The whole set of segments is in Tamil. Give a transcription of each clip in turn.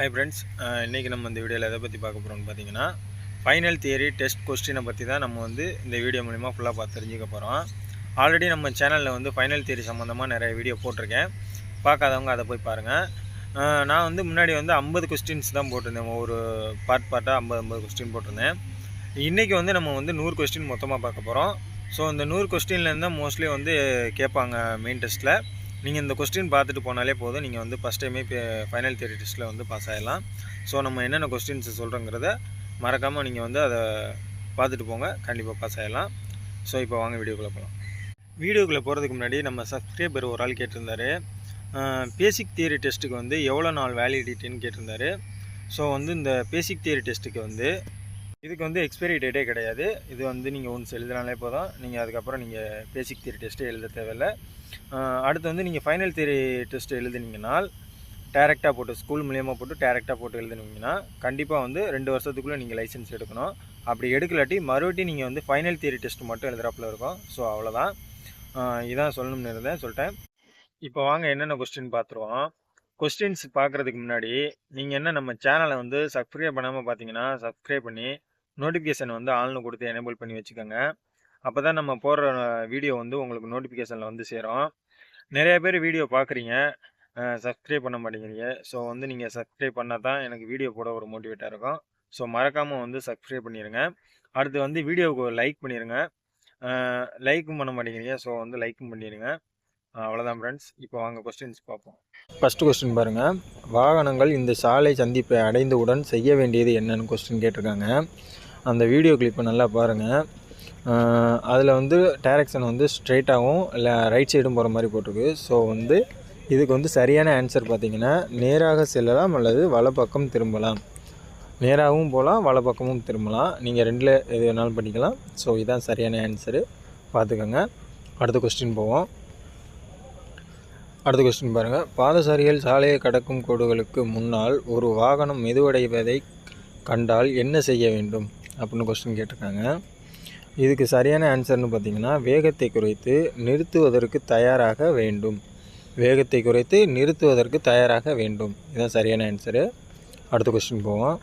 ஹாய் ஃப்ரெண்ட்ஸ், இன்றைக்கி நம்ம இந்த வீடியோவில் எதை பற்றி பார்க்க போகிறோம்னு பார்த்தீங்கன்னா, ஃபைனல் தியரி டெஸ்ட் கொஸ்டினை பற்றி தான் நம்ம இந்த வீடியோ மூலிமா ஃபுல்லாக பார்த்து தெரிஞ்சுக்க போகிறோம். ஆல்ரெடி நம்ம சேனலில் ஃபைனல் தியரி சம்மந்தமாக நிறைய வீடியோ போட்டிருக்கேன். பார்க்காதவங்க அதை போய் பாருங்கள். நான் முன்னாடி 50 கொஸ்டின்ஸ் தான் போட்டிருந்தேன். ஒவ்வொரு பார்ட்டாக 50 கொஸ்டின் போட்டிருந்தேன். இன்றைக்கி நம்ம 100 கொஸ்டின் மொத்தமாக பார்க்க போகிறோம். ஸோ இந்த 100 கொஸ்டின்லேருந்து தான் மோஸ்ட்லி கேட்பாங்க மெயின் டெஸ்ட்டில். நீங்கள் இந்த கொஸ்டின் பார்த்துட்டு போனாலே போதும், நீங்கள் ஃபஸ்ட் டைமே ஃபைனல் தியரி டெஸ்ட்டில் பாஸ் ஆகிடலாம். ஸோ நம்ம என்னென்ன கொஸ்டின்ஸ் சொல்கிறோங்கிறத மறக்காமல் நீங்கள் அதை பார்த்துட்டு போங்க, கண்டிப்பாக பாஸ் ஆகிடலாம். ஸோ இப்போ வாங்க வீடியோக்குள்ளே போகலாம். வீடியோக்குள்ளே போகிறதுக்கு முன்னாடி நம்ம சப்ஸ்கிரைபர் ஒரு ஆள் கேட்டிருந்தாரு, பேசிக் தியரி டெஸ்ட்டுக்கு எவ்வளோ நாள் வேலிடிட்டின்னு கேட்டிருந்தாரு. ஸோ இந்த பேசிக் தியரி டெஸ்ட்டுக்கு இதுக்கு எக்ஸ்பைரி டேட்டே கிடையாது. இது நீங்கள் ஒன்ஸ் எழுதினாலே போதும். நீங்கள் அதுக்கப்புறம் நீங்கள் பேசிக் தியரி டெஸ்ட்டே எழுத தேவையில்லை. அடுத்து நீங்கள் ஃபைனல் தியரி டெஸ்ட் எழுதுனீங்கன்னால் டேரெக்டாக போட்டு ஸ்கூல் மூலியமாக போட்டு டேரெக்டாக போட்டு எழுதுனீங்கன்னா கண்டிப்பாக 2 வருஷத்துக்குள்ளே நீங்கள் லைசன்ஸ் எடுக்கணும். அப்படி எடுக்கலாட்டி மறுபடியும் நீங்கள் ஃபைனல் தியரி டெஸ்ட் மட்டும் எழுதுறாப்புல இருக்கும். ஸோ அவ்வளோதான், இதான் சொல்லணும்னு இருந்தேன், சொல்லிட்டேன். இப்போ வாங்க என்னென்ன கொஸ்டின் பார்த்துருவோம். கொஸ்டின்ஸ் பார்க்குறதுக்கு முன்னாடி நீங்கள் என்ன நம்ம சேனலை சப்ஸ்கிரைப் பண்ணாமல் பார்த்தீங்கன்னா சப்ஸ்கிரைப் பண்ணி நோட்டிஃபிகேஷன் ஆல்னு கொடுத்து எனேபிள் பண்ணி வச்சுக்கோங்க. அப்போ தான் நம்ம போடுற வீடியோ உங்களுக்கு நோட்டிஃபிகேஷனில் சேரும். நிறைய பேர் வீடியோ பார்க்குறீங்க, சப்ஸ்கிரைப் பண்ண மாட்டேங்கிறீங்க. ஸோ நீங்கள் சப்ஸ்கிரைப் பண்ணால் தான் எனக்கு வீடியோ போட ஒரு மோட்டிவேட்டாக இருக்கும். ஸோ மறக்காமல் சப்ஸ்கிரைப் பண்ணிடுங்க. அடுத்து வீடியோவுக்கு லைக் பண்ணிடுங்க. லைக்கும் பண்ண மாட்டேங்கிறீங்க, ஸோ லைக்கும் பண்ணிடுங்க. அவ்வளோதான் ஃப்ரெண்ட்ஸ். இப்போ வாங்க கொஸ்டின்ஸ் பார்ப்போம். ஃபஸ்ட்டு கொஸ்டின் பாருங்கள். வாகனங்கள் இந்த சாலை சந்திப்பை அடைந்தவுடன் செய்ய வேண்டியது என்னன்னு கொஸ்டின் கேட்டிருக்காங்க. அந்த வீடியோ கிளிப்பை நல்லா பாருங்கள். அதில் டைரக்ஷன் ஸ்ட்ரைட்டாகவும் இல்லை ரைட் சைடும் போகிற மாதிரி போட்டிருக்கு. ஸோ இதுக்கு சரியான ஆன்சர் பார்த்திங்கன்னா நேராக செல்லலாம் அல்லது வலப்பக்கம் திரும்பலாம். நேராகவும் போகலாம், வலப்பக்கமும் திரும்பலாம். நீங்கள் ரெண்டில் எது வேணாலும் பண்ணிக்கலாம். ஸோ இதுதான் சரியான ஆன்சரு, பார்த்துக்கோங்க. அடுத்த கொஸ்டின் போவோம். அடுத்த கொஸ்டின் பாருங்கள். பாதசாரிகள் சாலையை கடக்கும் கோடுகளுக்கு முன்னால் ஒரு வாகனம் மெதுவடைவதை கண்டால் என்ன செய்ய வேண்டும் அப்படின்னு கொஸ்டின் கேட்டிருக்காங்க. இதுக்கு சரியான ஆன்சர்னு பார்த்திங்கன்னா வேகத்தை குறைத்து நிறுத்துவதற்கு தயாராக வேண்டும். வேகத்தை குறைத்து நிறுத்துவதற்கு தயாராக வேண்டும், இதுதான் சரியான ஆன்சரு. அடுத்த கொஸ்டின் போவோம்.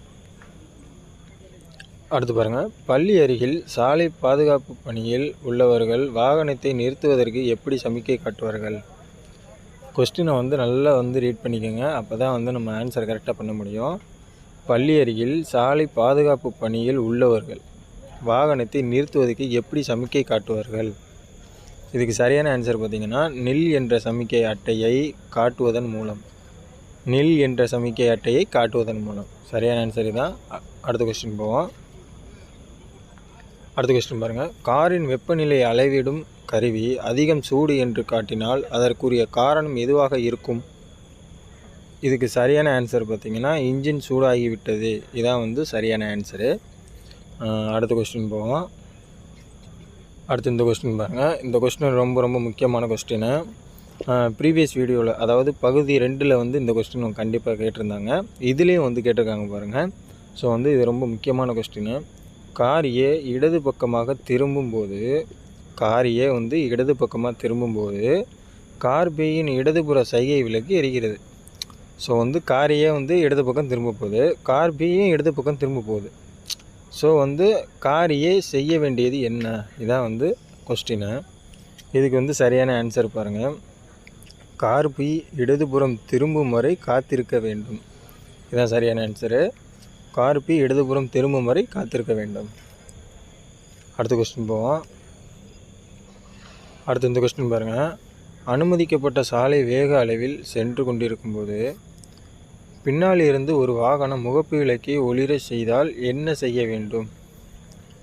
அடுத்து பாருங்கள். பள்ளி அருகில் சாலை பாதுகாப்பு பணியில் உள்ளவர்கள் வாகனத்தை நிறுத்துவதற்கு எப்படி சமிக்கை காட்டுவார்கள்? கொஸ்டினை நல்லா ரீட் பண்ணிக்கோங்க, அப்போ தான் நம்ம ஆன்சர் கரெக்டாக பண்ண முடியும். பள்ளி அருகில் சாலை பாதுகாப்பு பணியில் உள்ளவர்கள் வாகனத்தை நிறுத்துவதற்கு எப்படி சமிக்கை காட்டுவார்கள்? இதுக்கு சரியான ஆன்சர் பார்த்திங்கன்னா நில் என்ற சமிக்கை அட்டையை காட்டுவதன் மூலம். நில் என்ற சமிக்கை அட்டையை காட்டுவதன் மூலம் சரியான ஆன்சர் தான். அடுத்த கொஸ்டின் போவோம். அடுத்த கொஸ்டின் பாருங்கள். காரின் வெப்பநிலை அளவிடும் கருவி அதிகம் சூடு என்று காட்டினால் அதற்குரிய காரணம் எதுவாக இருக்கும்? இதுக்கு சரியான ஆன்சர் பார்த்திங்கன்னா இன்ஜின் சூடாகிவிட்டது, இதான் சரியான ஆன்சரு. அடுத்த கொஸ்டின் போவோம். அடுத்து இந்த கொஸ்டின் பாருங்கள். இந்த கொஸ்டின் ரொம்ப ரொம்ப முக்கியமான கொஸ்டின். ப்ரீவியஸ் வீடியோவில், அதாவது பகுதி 2ல் இந்த கொஸ்டின் கண்டிப்பாக கேட்டிருந்தாங்க. இதுலேயும் கேட்டிருக்காங்க பாருங்கள். ஸோ இது ரொம்ப முக்கியமான கொஸ்டின். காரியை இடது பக்கமாக திரும்பும்போது இடது பக்கமாக திரும்பும்போது கார்பேயின் இடதுபுற சைகை விளக்கு எரிகிறது. ஸோ காரியே இடது பக்கம் திரும்ப போகுது, கார்பேயும் இடது பக்கம் திரும்ப போகுது. ஸோ காரியே செய்ய வேண்டியது என்ன? இதான் கொஸ்டின். இதுக்கு சரியான ஆன்சர் பாருங்கள். கார்பி இடதுபுறம் திரும்பும் வரை காத்திருக்க வேண்டும், இதுதான் சரியான ஆன்சரு. கார்பி இடதுபுறம் திரும்பும் வரை காத்திருக்க வேண்டும். அடுத்த கொஸ்டின் போவோம். அடுத்து இந்த கொஸ்டின் பாருங்கள். அனுமதிக்கப்பட்ட சாலை வேக அளவில் சென்று கொண்டிருக்கும்போது பின்னால் இருந்து ஒரு வாகனம் முகப்பு விளக்கை ஒளிர செய்தால் என்ன செய்ய வேண்டும்?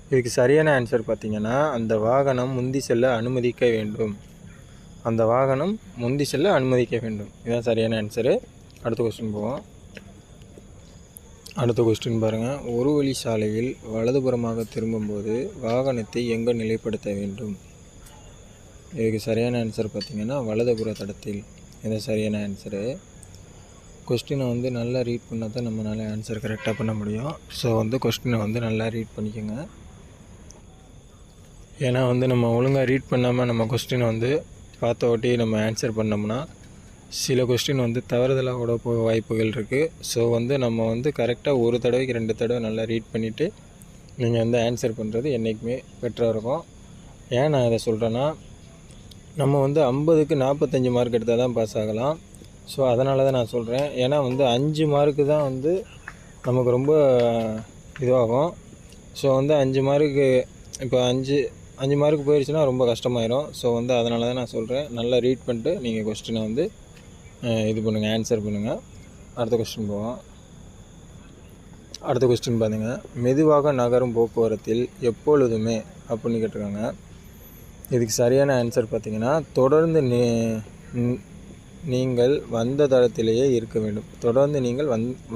இதுக்கு சரியான ஆன்சர் பார்த்திங்கன்னா அந்த வாகனம் முந்தி செல்ல அனுமதிக்க வேண்டும். அந்த வாகனம் முந்தி செல்ல அனுமதிக்க வேண்டும், இதுதான் சரியான ஆன்சரு. அடுத்த கொஸ்டின் போவோம். அடுத்த கொஸ்டின் பாருங்கள். ஒரு வழி சாலையில் வலதுபுறமாக திரும்பும்போது வாகனத்தை எங்கே நிலைப்படுத்த வேண்டும்? இதுக்கு சரியான ஆன்சர் பார்த்திங்கன்னா வலதுபுற தடத்தில், இதுதான் சரியான ஆன்சரு. கொஸ்டினை நல்லா ரீட் பண்ணால் தான் நம்மளால் ஆன்சர் கரெக்டாக பண்ண முடியும். ஸோ கொஸ்டினை நல்லா ரீட் பண்ணிக்கோங்க. ஏன்னா நம்ம ஒழுங்காக ரீட் பண்ணாமல் நம்ம கொஸ்டினை பார்த்த ஓட்டி நம்ம ஆன்சர் பண்ணோம்னா சில கொஸ்டின் வந்து தவறுதலாக கூட போக வாய்ப்புகள் இருக்குது. ஸோ வந்து நம்ம வந்து கரெக்டாக ஒரு தடவைக்கு 2 தடவை நல்லா ரீட் பண்ணிவிட்டு நீங்கள் வந்து ஆன்சர் பண்ணுறது என்றைக்குமே பெட்டராக இருக்கும். ஏன் நான் இதை சொல்கிறேன்னா, நம்ம வந்து 50க்கு 45 மார்க் எடுத்தால் தான் பாஸ் ஆகலாம். ஸோ அதனால தான் நான் சொல்கிறேன். ஏன்னா வந்து 5 மார்க்கு தான் வந்து நமக்கு ரொம்ப இதுவாகும். ஸோ வந்து 5 மார்க்கு இப்போ 5 மார்க்கு போயிடுச்சுன்னா ரொம்ப கஷ்டமாயிடும். ஸோ வந்து அதனால தான் நான் சொல்கிறேன், நல்லா ரீட் பண்ணிட்டு நீங்கள் கொஸ்டினை வந்து இது பண்ணுங்கள், ஆன்சர் பண்ணுங்கள். அடுத்த கொஸ்டின் போவோம். அடுத்த கொஸ்டின் பாருங்க, மெதுவாக நகரும் போக்குவரத்தில் எப்பொழுதுமே அப்படின்னு கேட்டிருக்காங்க. இதுக்கு சரியான ஆன்சர் பார்த்திங்கன்னா, தொடர்ந்து நீங்கள் வந்த தடத்திலேயே இருக்க வேண்டும். தொடர்ந்து நீங்கள்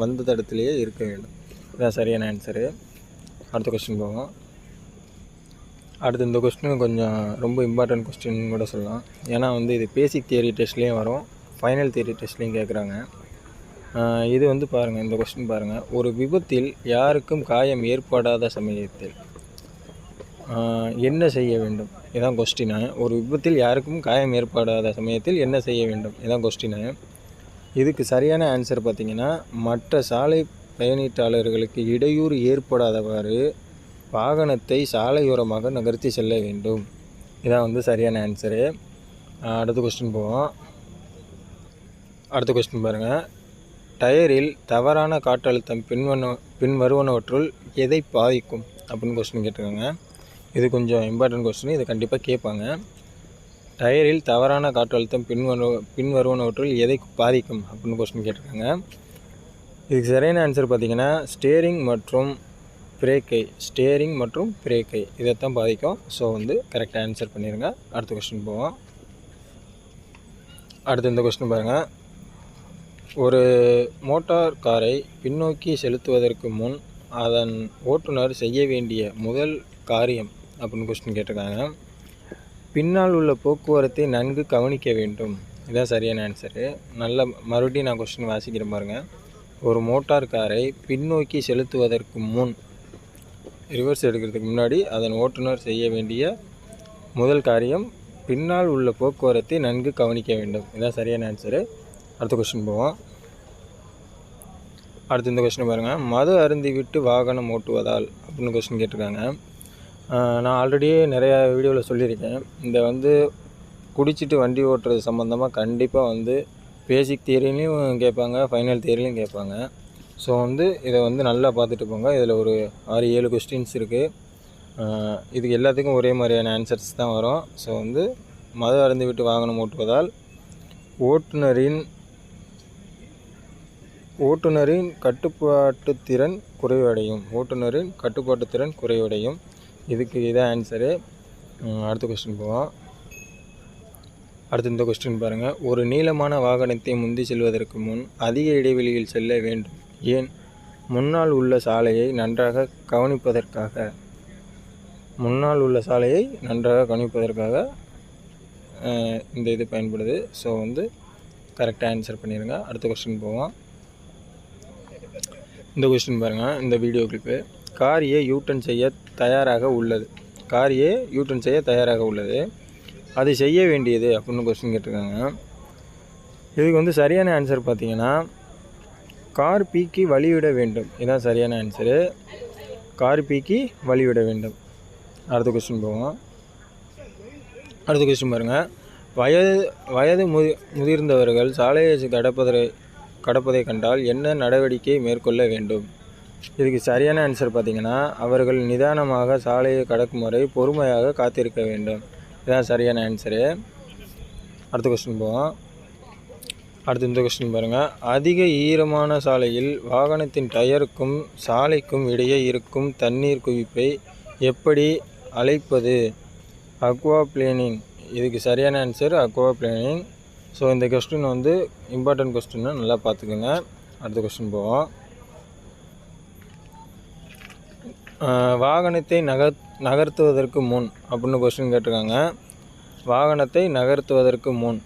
வந்த தடத்திலேயே இருக்க வேண்டும். இதுதான் சரியான ஆன்சரு. அடுத்த கொஸ்டின் போவோம். அடுத்து இந்த கொஸ்டின் கொஞ்சம் ரொம்ப இம்பார்ட்டன்ட் கொஸ்டின் கூட சொல்லலாம். ஏன்னா வந்து இது பேசிக் தியரி டெஸ்ட்லேயும் வரும், ஃபைனல் தியரி டெஸ்ட்லேயும் கேட்குறாங்க. இது வந்து பாருங்கள், இந்த கொஸ்டின் பாருங்கள். ஒரு விபத்தில் யாருக்கும் காயம் ஏற்படாத சமயத்தில் என்ன செய்ய வேண்டும்? இதான் கொஸ்டினு. ஒரு விபத்தில் யாருக்கும் காயம் ஏற்படாத சமயத்தில் என்ன செய்ய வேண்டும்? இதான் கொஸ்டினு. இதுக்கு சரியான ஆன்சர் பார்த்திங்கன்னா, மற்ற சாலை பயணீட்டாளர்களுக்கு இடையூறு ஏற்படாதவாறு வாகனத்தை சாலையோரமாக நகர்த்தி செல்ல வேண்டும். இதான் வந்து சரியான ஆன்சரு. அடுத்த கொஸ்டின் போவோம். அடுத்த கொஸ்டின் பாருங்கள், டயரில் தவறான காற்றழுத்தம் பின்வருவனவற்றுள் எதை பாதிக்கும் அப்படின்னு கொஸ்டின் கேட்டிருக்காங்க. இது கொஞ்சம் இம்பார்ட்டன்ட் கொஸ்டின், இது கண்டிப்பாக கேட்பாங்க. டயரில் தவறான காற்றழுத்தம் பின்வருவனவற்றுள் எதை பாதிக்கும் அப்படின்னு கொஸ்டின் கேட்டிருக்காங்க. இதுக்கு சரியான ஆன்சர் பார்த்திங்கன்னா, ஸ்டேரிங் மற்றும் பிரேக்கை இதைத்தான் பாதிக்கும். ஸோ வந்து கரெக்டாக ஆன்சர் பண்ணிடுங்க. அடுத்த கொஸ்டின் போவோம். அடுத்து இந்த கொஸ்டின் பாருங்கள், ஒரு மோட்டார் காரை பின்னோக்கி செலுத்துவதற்கு முன் அதன் ஓட்டுநர் செய்ய வேண்டிய முதல் காரியம் அப்படின்னு கொஸ்டின் கேட்டிருக்காங்க. பின்னால் உள்ள போக்குவரத்தை நன்கு கவனிக்க வேண்டும். இதுதான் சரியான ஆன்சரு. நல்ல மறுபடியும் நான் கொஸ்டின் வாசிக்கிறேன் பாருங்கள். ஒரு மோட்டார் காரை பின்னோக்கி செலுத்துவதற்கு முன், ரிவர்ஸ் எடுக்கிறதுக்கு முன்னாடி அதன் ஓட்டுநர் செய்ய வேண்டிய முதல் காரியம் பின்னால் உள்ள போக்குவரத்தை நன்கு கவனிக்க வேண்டும். இதுதான் சரியான ஆன்சரு. அடுத்த கொஸ்டின் போவோம். அடுத்து இந்த கொஸ்டின் பாருங்கள், மது அருந்தி விட்டு வாகனம் ஓட்டுவதால் அப்படின்னு கொஸ்டின் கேட்டிருக்காங்க. நான் ஆல்ரெடியே நிறையா வீடியோவில் சொல்லியிருக்கேன். இந்த வந்து குடிச்சிட்டு வண்டி ஓட்டுறது சம்மந்தமாக கண்டிப்பாக வந்து பேசிக் தியரிலையும் கேட்பாங்க, ஃபைனல் தியரிலையும் கேட்பாங்க. ஸோ வந்து இதை வந்து நல்லா பார்த்துட்டு போங்க. இதில் ஒரு 6-7 கொஸ்டின்ஸ் இருக்குது. இதுக்கு எல்லாத்துக்கும் ஒரே மாதிரியான ஆன்சர்ஸ் தான் வரும். ஸோ வந்து மது அருந்தி விட்டு வாகனம் ஓட்டுவதால் ஓட்டுநரின் கட்டுப்பாட்டுத்திறன் குறைவடையும். இதுக்கு இதான் ஆன்சரு. அடுத்த கொஸ்டின் போவோம். அடுத்து இந்த கொஸ்டின் பாருங்கள், ஒரு நீளமான வாகனத்தை முந்தி செல்வதற்கு முன் அதிக இடைவெளியில் செல்ல வேண்டும். ஏன்? முன்னால் உள்ள சாலையை நன்றாக கவனிப்பதற்காக இந்த இது பயன்படுது. ஸோ வந்து கரெக்டாக ஆன்சர் பண்ணிடுங்க. அடுத்த கொஸ்டின் போவோம். இந்த கொஸ்டின் பாருங்கள், இந்த வீடியோ கிளிப்பு. கார் ஏ யூட்டர்ன் செய்ய தயாராக உள்ளது. அது செய்ய வேண்டியது அப்படின்னு கொஸ்டின் கேட்டிருக்காங்க. இதுக்கு வந்து சரியான ஆன்சர் பார்த்திங்கன்னா, கார் பிக்கு வழிவிட வேண்டும். இதுதான் சரியான ஆன்சரு. கார் பிக்கு வழிவிட வேண்டும். அடுத்த கொஸ்டின் போவோம். அடுத்த கொஸ்டின் பாருங்கள், வயது முதிர்ந்தவர்கள் சாலையை கடப்பதை கண்டால் என்ன நடவடிக்கை மேற்கொள்ள வேண்டும்? இதுக்கு சரியான ஆன்சர் பார்த்திங்கன்னா, அவர்கள் நிதானமாக சாலையை கடக்கும் வரை பொறுமையாக காத்திருக்க வேண்டும். இதுதான் சரியான ஆன்சரு. அடுத்த கொஸ்டின் போவோம். அடுத்து இந்த கொஸ்டின் பாருங்கள், அதிக ஈரமான சாலையில் வாகனத்தின் டயருக்கும் சாலைக்கும் இடையே இருக்கும் தண்ணீர் குவிப்பை எப்படி அழைப்பது? அக்வாப்ளேனிங். இதுக்கு சரியான ஆன்சர் அக்வாப்ளேனிங். ஸோ இந்த கொஸ்டின் வந்து இம்பார்ட்டன்ட் கொஸ்டின்னு நல்லா பார்த்துக்கோங்க. அடுத்த கொஸ்டின் போவோம். வாகனத்தை நகர்த்துவதற்கு முன் அப்படின்னு கொஸ்டின் கேட்டிருக்காங்க. வாகனத்தை நகர்த்துவதற்கு முன்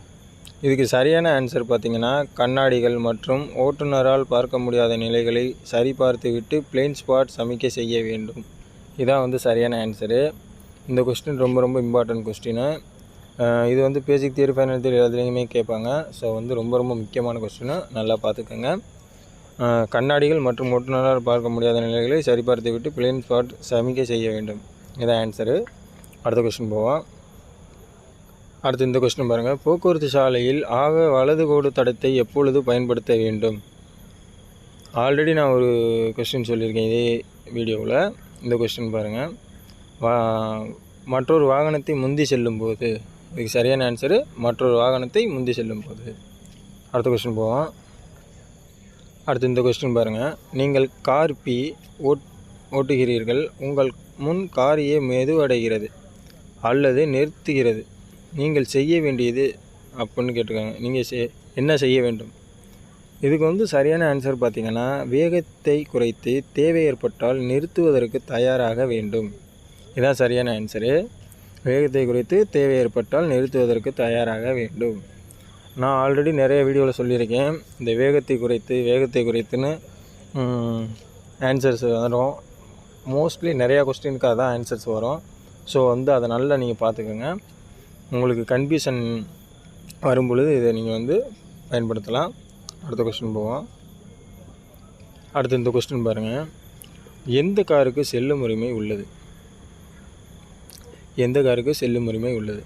இதுக்கு சரியான ஆன்சர் பார்த்திங்கன்னா, கண்ணாடிகள் மற்றும் ஓட்டுநரால் பார்க்க முடியாத நிலைகளை சரிபார்த்துவிட்டு பிளைண்ட் ஸ்பாட் சமிக்கை செய்ய வேண்டும். இதான் வந்து சரியான ஆன்சரு. இந்த கொஸ்டின் ரொம்ப ரொம்ப இம்பார்ட்டன்ட் கொஸ்டினு. இது வந்து பேசிக் தியரி ஃபைனல் தியரி எல்லாத்துலேயுமே கேட்பாங்க. ஸோ வந்து ரொம்ப ரொம்ப முக்கியமான கொஸ்டின், நல்லா பார்த்துக்கோங்க. கண்ணாடிகள் மற்றும் ஓட்டுநரால் பார்க்க முடியாத நிலைகளை சரிபார்த்து விட்டு பிளைன் ஸ்பாட் சமிக்கை செய்ய வேண்டும். இதான் ஆன்சரு. அடுத்த கொஸ்டின் போவோம். அடுத்து இந்த கொஸ்டின் பாருங்கள். போக்குவரத்து சாலையில் வலது கோடு தடத்தை எப்பொழுது பயன்படுத்த வேண்டும்? ஆல்ரெடி நான் ஒரு கொஸ்டின் சொல்லியிருக்கேன் இதே வீடியோவில். இந்த கொஸ்டின் பாருங்கள். மற்றொரு வாகனத்தை முந்தி செல்லும் போது. இதுக்கு சரியான ஆன்சரு மற்றொரு வாகனத்தை முந்தி செல்லும் போது. அடுத்த கொஸ்டின் போவோம். அடுத்து இந்த கொஸ்டின் பாருங்கள். நீங்கள் கார் பி ஓட்டுகிறீர்கள். உங்கள் முன் கார் ஏ மெதுவடைகிறது அல்லது நிறுத்துகிறது. நீங்கள் செய்ய வேண்டியது அப்படின்னு கேட்டிருக்காங்க. நீங்கள் என்ன செய்ய வேண்டும்? இதுக்கு வந்து சரியான ஆன்சர் பார்த்திங்கன்னா, வேகத்தை குறைத்து தேவை ஏற்பட்டால் நிறுத்துவதற்கு தயாராக வேண்டும். இதுதான் சரியான ஆன்சரு. வேகத்தை குறைத்து தேவை ஏற்பட்டால் நிறுத்துவதற்கு தயாராக வேண்டும். நான் ஆல்ரெடி நிறைய வீடியோவில் சொல்லியிருக்கேன். இந்த வேகத்தை குறைத்துன்னு ஆன்சர்ஸ் வரும். மோஸ்ட்லி நிறையா கொஸ்டினுக்கு அதான் ஆன்சர்ஸ் வரும். ஸோ வந்து அதை நல்லா நீங்கள் பார்த்துக்கோங்க. உங்களுக்கு கன்ஃபியூஷன் வரும் பொழுது இதை நீங்கள் வந்து பயன்படுத்தலாம். அடுத்த கொஸ்டின் போவோம். அடுத்து இந்த கொஸ்டின் பாருங்கள். எந்த காருக்கு செல்லும் உரிமை உள்ளது? எந்த காருக்கு செல்லும் உரிமை உள்ளது?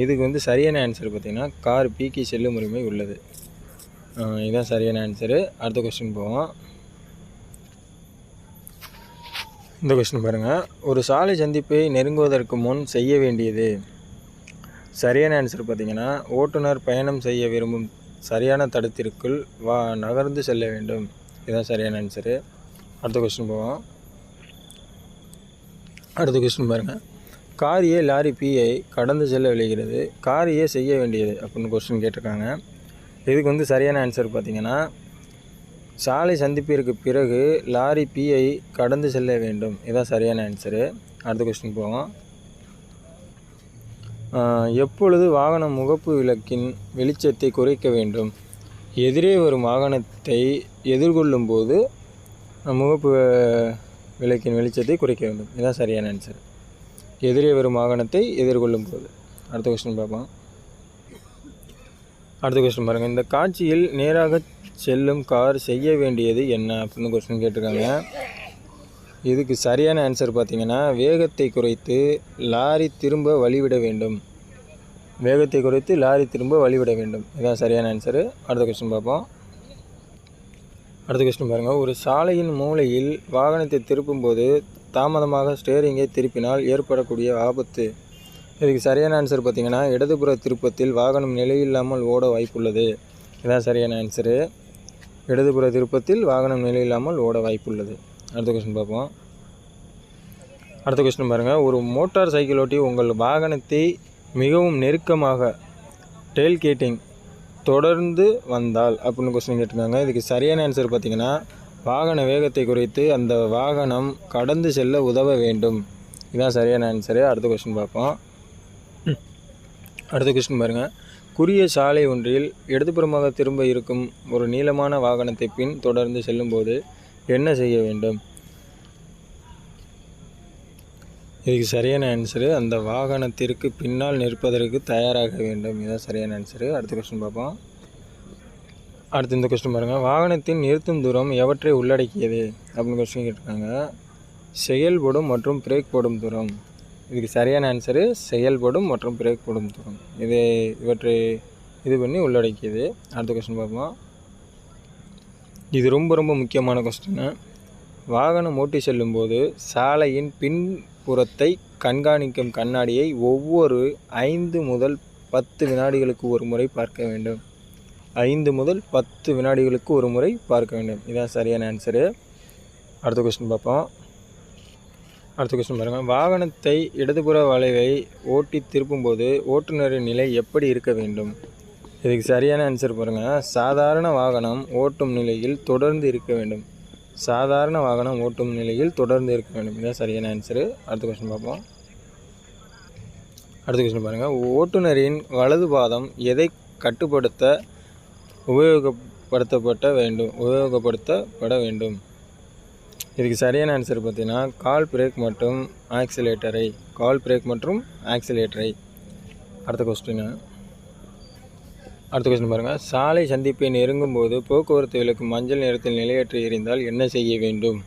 இதுக்கு வந்து சரியான ஆன்சர் பார்த்திங்கன்னா, கார் பிக்கு செல்லும் உரிமை உள்ளது. இதுதான் சரியான ஆன்சரு. அடுத்த கொஸ்டின் போவோம். இந்த கொஸ்டின் பாருங்கள். ஒரு சாலை சந்திப்பை நெருங்குவதற்கு முன் செய்ய வேண்டியது. சரியான ஆன்சர் பார்த்திங்கன்னா, ஓட்டுநர் பயணம் செய்ய விரும்பும் சரியான தடத்திற்குள் நகர்ந்து செல்ல வேண்டும். இதுதான் சரியான ஆன்சரு. அடுத்த கொஸ்டின் போவோம். அடுத்த கொஸ்டின் பாருங்கள். கார் ஏ லாரி பிஐ கடந்து செல்ல விளைகிறது. கார் ஏ செய்ய வேண்டியது அப்படின்னு கொஸ்டின் கேட்டிருக்காங்க. இதுக்கு வந்து சரியான ஆன்சர் பார்த்திங்கன்னா, சாலை சந்திப்பிற்கு பிறகு லாரி பிஐ கடந்து செல்ல வேண்டும். இதுதான் சரியான ஆன்சரு. அடுத்த கொஸ்டின் போவோம். எப்பொழுது வாகனம் முகப்பு விளக்கின் வெளிச்சத்தை குறைக்க வேண்டும்? எதிரே வரும் வாகனத்தை எதிர்கொள்ளும் போது முகப்பு விளக்கின் வெளிச்சத்தை குறைக்க வேண்டும். இதுதான் சரியான ஆன்சர். எதிரே வரும் வாகனத்தை எதிர்கொள்ளும் போது. அடுத்த கொஸ்டின் பார்ப்போம். அடுத்த கொஸ்டின் பாருங்கள். இந்த காட்சியில் நேராக செல்லும் கார் செய்ய வேண்டியது என்ன அப்படின்னு கொஸ்டின் கேட்டிருக்காங்க. இதுக்கு சரியான ஆன்சர் பார்த்திங்கன்னா, வேகத்தை குறைத்து லாரி திரும்ப வழிவிட வேண்டும். வேகத்தை குறைத்து லாரி திரும்ப வழிவிட வேண்டும். இதுதான் சரியான ஆன்சரு. அடுத்த கொஸ்டின் பார்ப்போம். அடுத்த கொஸ்டின் பாருங்கள். ஒரு சாலையின் மூலையில் வாகனத்தை திருப்பும்போது தாமதமாக ஸ்டேரிங்கை திருப்பினால் ஏற்படக்கூடிய ஆபத்து. இதுக்கு சரியான ஆன்சர் பார்த்திங்கன்னா, இடதுபுற திருப்பத்தில் வாகனம் நிலையில்லாமல் ஓட வாய்ப்புள்ளது. இதுதான் சரியான ஆன்சரு. இடதுபுற திருப்பத்தில் வாகனம் நிலையில்லாமல் ஓட வாய்ப்புள்ளது. அடுத்த கொஸ்டின் பார்ப்போம். அடுத்த கொஸ்டின் பாருங்கள். ஒரு மோட்டார் சைக்கிள் ஓட்டி உங்கள் வாகனத்தை மிகவும் நெருக்கமாக டெயில்கேட்டிங் தொடர்ந்து வந்தால் அப்படின்னு கொஸ்டின் கேட்டிருக்காங்க. இதுக்கு சரியான ஆன்சர் பார்த்திங்கன்னா, வாகன வேகத்தை குறைத்து அந்த வாகனம் கடந்து செல்ல உதவ வேண்டும். இதுதான் சரியான ஆன்சரு. அடுத்த கொஸ்டின் பார்ப்போம். அடுத்த கொஸ்டின் பாருங்கள். குறுகிய சாலை ஒன்றில் இடதுபுறமாக திரும்ப இருக்கும் ஒரு நீளமான வாகனத்தை பின் தொடர்ந்து செல்லும்போது என்ன செய்ய வேண்டும்? இதுக்கு சரியான ஆன்சரு, அந்த வாகனத்திற்கு பின்னால் நிற்பதற்கு தயாராக வேண்டும். இதுதான் சரியான ஆன்சரு. அடுத்த கொஸ்டின் பார்ப்போம். அடுத்து இந்த கொஸ்டின் பாருங்கள். வாகனத்தின் நிறுத்தும் தூரம் எவற்றை உள்ளடக்கியது அப்படின்னு கொஸ்டின் கேட்டிருக்காங்க. செயல்படும் மற்றும் பிரேக் போடும் தூரம். இதுக்கு சரியான ஆன்சரு செயல்படும் மற்றும் பிரேக் போடும் தூரம். இவற்றை இது பண்ணி உள்ளடக்கியது. அடுத்த கொஸ்டின் பார்ப்போம். இது ரொம்ப ரொம்ப முக்கியமான கொஸ்டின். வாகனம் ஓட்டி செல்லும்போது சாலையின் பின்புறத்தை கண்காணிக்கும் கண்ணாடியை ஒவ்வொரு 5 முதல் 10 வினாடிகளுக்கு ஒரு முறை பார்க்க வேண்டும். 5 முதல் 10 வினாடிகளுக்கு ஒரு முறை பார்க்க வேண்டும். இதுதான் சரியான ஆன்சரு. அடுத்த கொஸ்டின் பார்ப்போம். அடுத்த கொஸ்டின் பாருங்கள். வாகனத்தை இடதுபுற வளைவை ஓட்டி திருப்பும்போது ஓட்டுநரின் நிலை எப்படி இருக்க வேண்டும்? இதுக்கு சரியான ஆன்சர் பாருங்கள். சாதாரண வாகனம் ஓட்டும் நிலையில் தொடர்ந்து இருக்க வேண்டும். சாதாரண வாகனம் ஓட்டும் நிலையில் தொடர்ந்து இருக்க வேண்டும். இதுதான் சரியான ஆன்சரு. அடுத்த கொஸ்டின் பார்ப்போம். அடுத்த கொஸ்டின் பாருங்கள். ஓட்டுநரின் வலது பாதம் எதை கட்டுப்படுத்த உபயோகப்படுத்த வேண்டும்? இதுக்கு சரியான ஆன்சர் பார்த்தீங்கன்னா, கால் பிரேக் மற்றும் ஆக்சிலேட்டரை. அடுத்த கொஸ்டின் பாருங்கள். சாலை சந்திப்பை நெருங்கும் போது போக்குவரத்து விளக்கு மஞ்சள் நிறத்தில் நிலையற்று எரிந்தால் என்ன செய்ய வேண்டும்?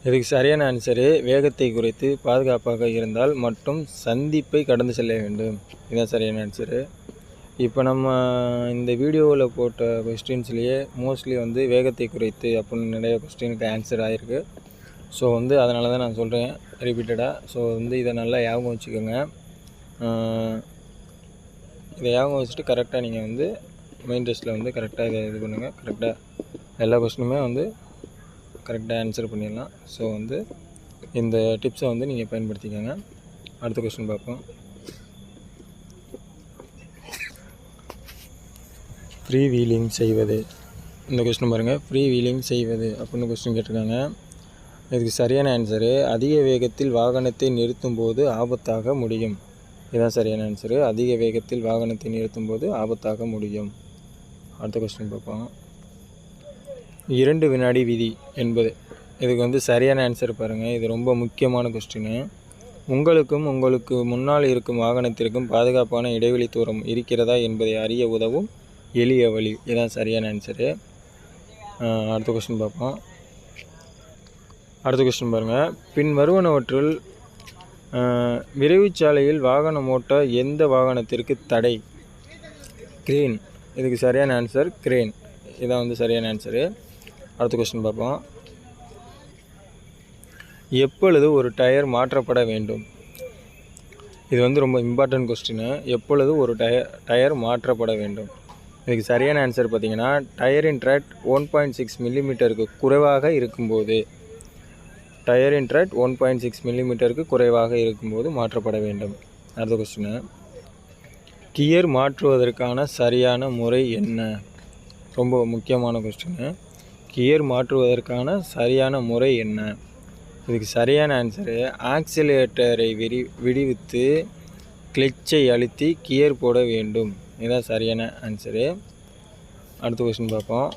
இதுக்கு சரியான ஆன்சரு வேகத்தை குறைத்து பாதுகாப்பாக இருந்தால் மட்டும் சந்திப்பை கடந்து செல்ல வேண்டும். இதுதான் சரியான ஆன்சரு. இப்போ நம்ம இந்த வீடியோவில் போட்ட கொஸ்டின்ஸ்லேயே மோஸ்ட்லி வந்து வேகத்தை குறைத்து அப்படின்னு நிறைய கொஸ்டினுக்கு ஆன்சர் ஆகிருக்கு. ஸோ வந்து அதனால தான் நான் சொல்கிறேன் ரிப்பீட்டடாக. ஸோ வந்து இதை நல்லா ஞாபகம் வச்சுக்கோங்க. இதை ஞாபகம் வச்சுட்டு கரெக்டாக நீங்கள் வந்து மெயின் டெஸ்ட்டில் வந்து கரெக்டாக இதை இது பண்ணுங்கள். கரெக்டாக எல்லா கொஸ்டினுமே வந்து கரெக்டாக ஆன்சர் பண்ணிடலாம். ஸோ வந்து இந்த டிப்ஸை வந்து நீங்கள் பயன்படுத்திக்கோங்க. அடுத்த கொஸ்டின் பார்ப்போம். ஃப்ரீ வீலிங் செய்வது. இந்த கொஸ்டின் பாருங்கள். ஃப்ரீ வீலிங் செய்வது அப்படின்னு கொஸ்டின் கேட்டிருக்காங்க. இதுக்கு சரியான ஆன்சரு அதிக வேகத்தில் வாகனத்தை நிறுத்தும் போது ஆபத்தாக முடியும். இதுதான் சரியான ஆன்சரு. அதிக வேகத்தில் வாகனத்தை நிறுத்தும் போது ஆபத்தாக முடியும். அடுத்த கொஸ்டின் பார்ப்போம். 2 வினாடி விதி என்பது. இதுக்கு வந்து சரியான ஆன்சர் பாருங்கள். இது ரொம்ப முக்கியமான கொஸ்டின். உங்களுக்கும் உங்களுக்கு முன்னால் இருக்கும் வாகனத்திற்கும் பாதுகாப்பான இடைவெளி தூரம் இருக்கிறதா என்பதை அறிய உதவும் எளிய வழி. இதுதான் சரியான ஆன்சரு. அடுத்த கொஸ்டின் பார்ப்போம். அடுத்த கொஸ்டின் பாருங்கள். பின் வருவனவற்றுள் விரைவுச்சாலையில் வாகனம் ஓட்ட எந்த வாகனத்திற்கு தடை? கிரேன். இதுக்கு சரியான ஆன்சர் கிரேன். இதான் வந்து சரியான ஆன்சரு. அடுத்த கொஸ்டின் பார்ப்போம். எப்பொழுது ஒரு டயர் மாற்றப்பட வேண்டும்? இது வந்து ரொம்ப இம்பார்ட்டன்ட் கொஸ்டின். எப்பொழுது ஒரு டயர் மாற்றப்பட வேண்டும்? இதுக்கு சரியான ஆன்சர் பார்த்திங்கன்னா டயரின் ட்ராட் 1.6 மில்லிமீட்டருக்கு குறைவாக இருக்கும்போது, டயரின் ட்ராட் 1.6 மில்லிமீட்டருக்கு குறைவாக இருக்கும்போது மாற்றப்பட வேண்டும். அடுத்த கொஸ்டின். கியர் மாற்றுவதற்கான சரியான முறை என்ன? ரொம்ப முக்கியமான கொஸ்டின். கியர் மாற்றுவதற்கான சரியான முறை என்ன? இதுக்கு சரியான ஆன்சரு ஆக்சிலேட்டரை விடுவித்து கிளச்சை அழுத்தி கியர் போட வேண்டும். இதுதான் சரியான ஆன்சரு. அடுத்த கொஸ்டின் பார்ப்போம்.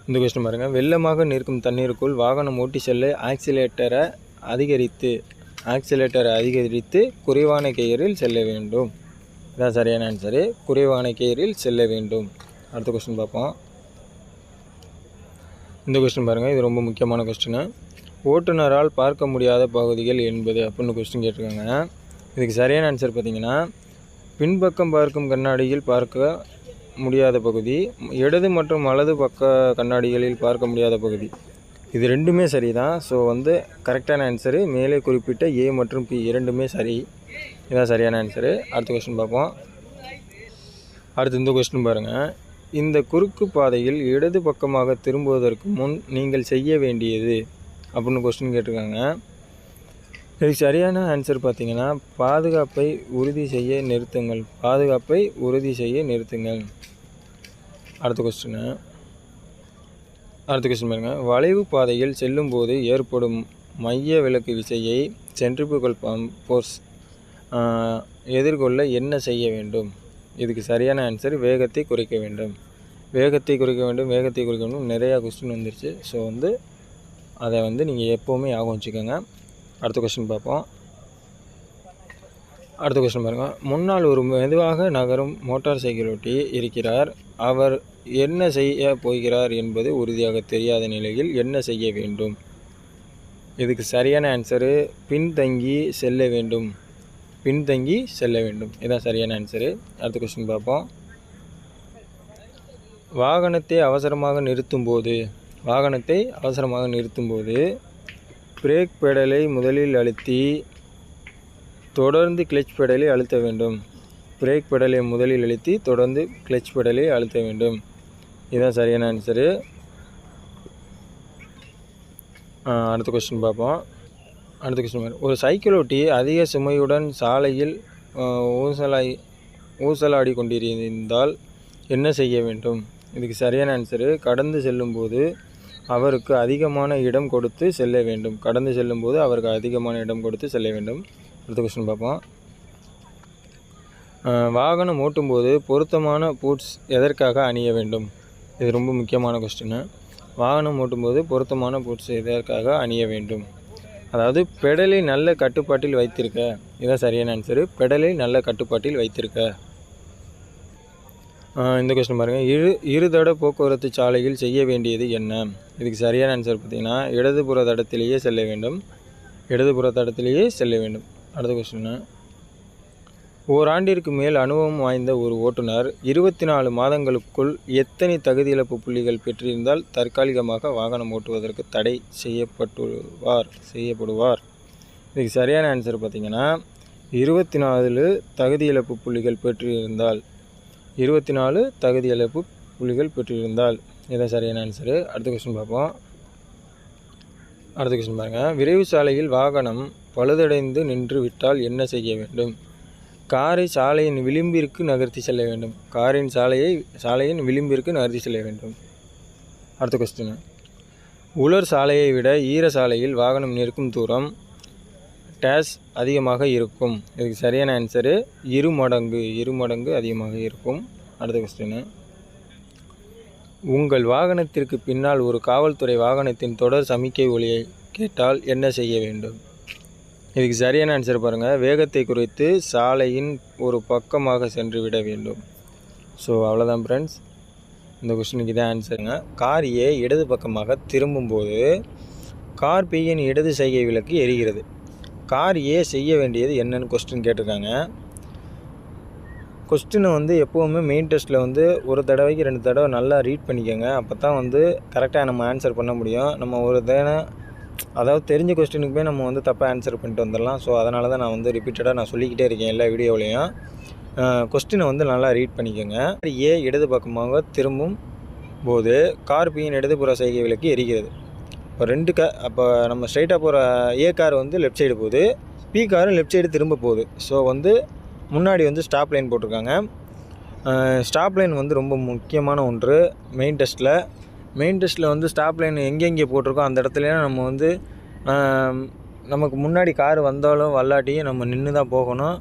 இந்த கொஸ்டின் பாருங்கள். வெள்ளமாக நிற்கும் தண்ணீருக்குள் வாகனம் ஓட்டி செல்ல ஆக்சிலேட்டரை அதிகரித்து குறைவான கியரில் செல்ல வேண்டும். இதுதான் சரியான ஆன்சரு. குறைவான கியரில் செல்ல வேண்டும். அடுத்த கொஸ்டின் பார்ப்போம். இந்த கொஸ்டின் பாருங்கள். இது ரொம்ப முக்கியமான கொஸ்டின். ஓட்டுநரால் பார்க்க முடியாத பகுதிகள் என்பது அப்படின்னு கொஸ்டின் கேட்டிருக்காங்க. இதுக்கு சரியான ஆன்சர் பார்த்திங்கன்னா பின்பக்கம் பார்க்கும் கண்ணாடியில் பார்க்க முடியாத பகுதி, இடது மற்றும் வலது பக்க கண்ணாடிகளில் பார்க்க முடியாத பகுதி. இது ரெண்டுமே சரி தான். ஸோ வந்து கரெக்டான ஆன்சரு மேலே குறிப்பிட்ட ஏ மற்றும் பி இரண்டுமே சரி. இதுதான் சரியான ஆன்சரு. அடுத்த கொஸ்டின் பார்ப்போம். அடுத்து இந்த கொஸ்டின் பாருங்கள். இந்த குறுக்கு பாதையில் இடது பக்கமாக திரும்புவதற்கு முன் நீங்கள் செய்ய வேண்டியது அப்படின்னு கொஸ்டின் கேட்டிருக்காங்க. இதுக்கு சரியான ஆன்சர் பார்த்திங்கன்னா பாதுகாப்பை உறுதி செய்ய நிறுத்துங்கள். அடுத்த கொஸ்டின் பாருங்கள். வளைவு பாதையில் செல்லும்போது ஏற்படும் மைய விலக்கு விசையை சென்ட்ரிபியூகல் ஃபோர்ஸ் எதிர்கொள்ள என்ன செய்ய வேண்டும்? இதுக்கு சரியான ஆன்சர் வேகத்தை குறைக்க வேண்டும். நிறையா கொஸ்டின் வந்துருச்சு. ஸோ வந்து அதை வந்து நீங்கள் எப்போவுமே ஞாபகம் வச்சுக்கோங்க. அடுத்த கொஸ்டின் பார்ப்போம். அடுத்த கொஸ்டின் பாருங்கள். முன்னால் ஒரு மெதுவாக நகரும் மோட்டார் சைக்கிள் ஓட்டி இருக்கிறார். அவர் என்ன செய்ய போகிறார் என்பது உறுதியாக தெரியாத நிலையில் என்ன செய்ய வேண்டும்? இதுக்கு சரியான ஆன்சரு பின்தங்கி செல்ல வேண்டும். இதுதான் சரியான ஆன்சரு. அடுத்த கொஸ்டின் பார்ப்போம். வாகனத்தை அவசரமாக நிறுத்தும் போது பிரேக் பெடலை முதலில் அழுத்தி தொடர்ந்து கிளச் பெடலை அழுத்த வேண்டும். இதுதான் சரியான ஆன்சரு. அடுத்த கொஸ்டின் பார்ப்போம். ஒரு சைக்கிள் ஓட்டி அதிக சுமையுடன் சாலையில் ஊசலாடி கொண்டிருந்தால் என்ன செய்ய வேண்டும்? இதுக்கு சரியான ஆன்சரு கடந்து செல்லும்போது அவருக்கு அதிகமான இடம் கொடுத்து செல்ல வேண்டும். அடுத்த கொஸ்டின் பார்ப்போம். வாகனம் ஓட்டும்போது பொருத்தமான பூட்ஸ் எதற்காக அணிய வேண்டும்? இது ரொம்ப முக்கியமான கொஸ்டின். வாகனம் ஓட்டும்போது பொருத்தமான பூட்ஸ் எதற்காக அணிய வேண்டும்? அதாவது பெடலை நல்ல கட்டுப்பாட்டில் வைத்திருக்க. இதுதான் சரியான ஆன்சரு. பெடலை நல்ல கட்டுப்பாட்டில் வைத்திருக்க. இந்த கொஸ்டின் பாருங்கள். இருதட போக்குவரத்து சாலையில் செய்ய வேண்டியது என்ன? இதுக்கு சரியான ஆன்சர் பார்த்திங்கன்னா இடதுபுற தடத்திலேயே செல்ல வேண்டும். இடதுபுற தடத்திலேயே செல்ல வேண்டும். அடுத்த கொஸ்டின். ஓராண்டிற்கு மேல் அனுபவம் வாய்ந்த ஒரு ஓட்டுநர் 24 மாதங்களுக்குள் எத்தனை தகுதி இழப்பு புள்ளிகள் பெற்றிருந்தால் தற்காலிகமாக வாகனம் ஓட்டுவதற்கு தடை செய்யப்படுவார்? இதுக்கு சரியான ஆன்சர் பார்த்திங்கன்னா 24 தகுதி இழப்பு புள்ளிகள் பெற்றிருந்தால் 24 தகுதி இழப்பு புள்ளிகள் பெற்றிருந்தால் இதான் சரியான ஆன்சரு. அடுத்த கொஸ்டின் பார்ப்போம். அடுத்த கொஸ்டின் பாருங்கள். விரைவு சாலையில் வாகனம் பழுதடைந்து நின்று விட்டால் என்ன செய்ய வேண்டும்? காரை சாலையின் விளிம்பிற்கு நகர்த்தி செல்ல வேண்டும். சாலையின் விளிம்பிற்கு நகர்த்தி செல்ல வேண்டும். அடுத்த கொஸ்டின். உலர் சாலையை விட ஈர சாலையில் வாகனம் நிற்கும் தூரம் டேஷ் அதிகமாக இருக்கும். இதுக்கு சரியான ஆன்சரு 2 மடங்கு அதிகமாக இருக்கும். அடுத்த கொஸ்டின். உங்கள் வாகனத்திற்கு பின்னால் ஒரு காவல்துறை வாகனத்தின் தொடர் சமிக்கை ஒலியை கேட்டால் என்ன செய்ய வேண்டும்? இதுக்கு சரியான ஆன்சர் பாருங்கள். வேகத்தை குறைத்து சாலையின் ஒரு பக்கமாக சென்று விட வேண்டும். ஸோ அவ்வளோதான் ஃப்ரெண்ட்ஸ், இந்த கொஸ்டினுக்கு இதான் ஆன்சருங்க. கார் ஏ இடது பக்கமாக திரும்பும்போது கார் பியின் இடது சைகை விளக்கு எரிகிறது. கார் ஏ செய்ய வேண்டியது என்னன்னு கொஸ்டின் கேட்டிருக்காங்க. கொஸ்டினை எப்போவுமே மெயின் டெஸ்ட்டில் ஒரு தடவைக்கு 2 தடவை நல்லா ரீட் பண்ணிக்கோங்க. அப்போ தான் கரெக்டாக நம்ம ஆன்சர் பண்ண முடியும். நம்ம ஒரு தடவை அதாவது தெரிஞ்ச கொஸ்டினுக்குமே நம்ம தப்பாக ஆன்சர் பண்ணிட்டு வந்துடலாம். ஸோ அதனால தான் நான் ரிப்பீட்டடாக நான் சொல்லிக்கிட்டே இருக்கேன் எல்லா வீடியோவிலையும். கொஸ்டினை நல்லா ரீட் பண்ணிக்கோங்க. ஏ இடது பக்கமாக திரும்பும் போது கார் பியின் இடதுபுற சைகை விளக்கு எரிகிறது. இப்போ அப்போ நம்ம ஸ்ட்ரைட்டாக போகிற ஏ கார் லெஃப்ட் சைடு போகுது, பி காரும் லெஃப்ட் சைடு திரும்ப போகுது. ஸோ முன்னாடி ஸ்டாப் லைன் போட்டிருக்காங்க. ஸ்டாப் லைன் ரொம்ப முக்கியமான ஒன்று மெயின் டெஸ்ட்டில் ஸ்டாப் லைன் எங்கெங்கே போட்டிருக்கோம் அந்த இடத்துலையும் நம்ம நமக்கு முன்னாடி கார் வந்தாலும் வல்லாட்டியும் நம்ம நின்று தான் போகணும்.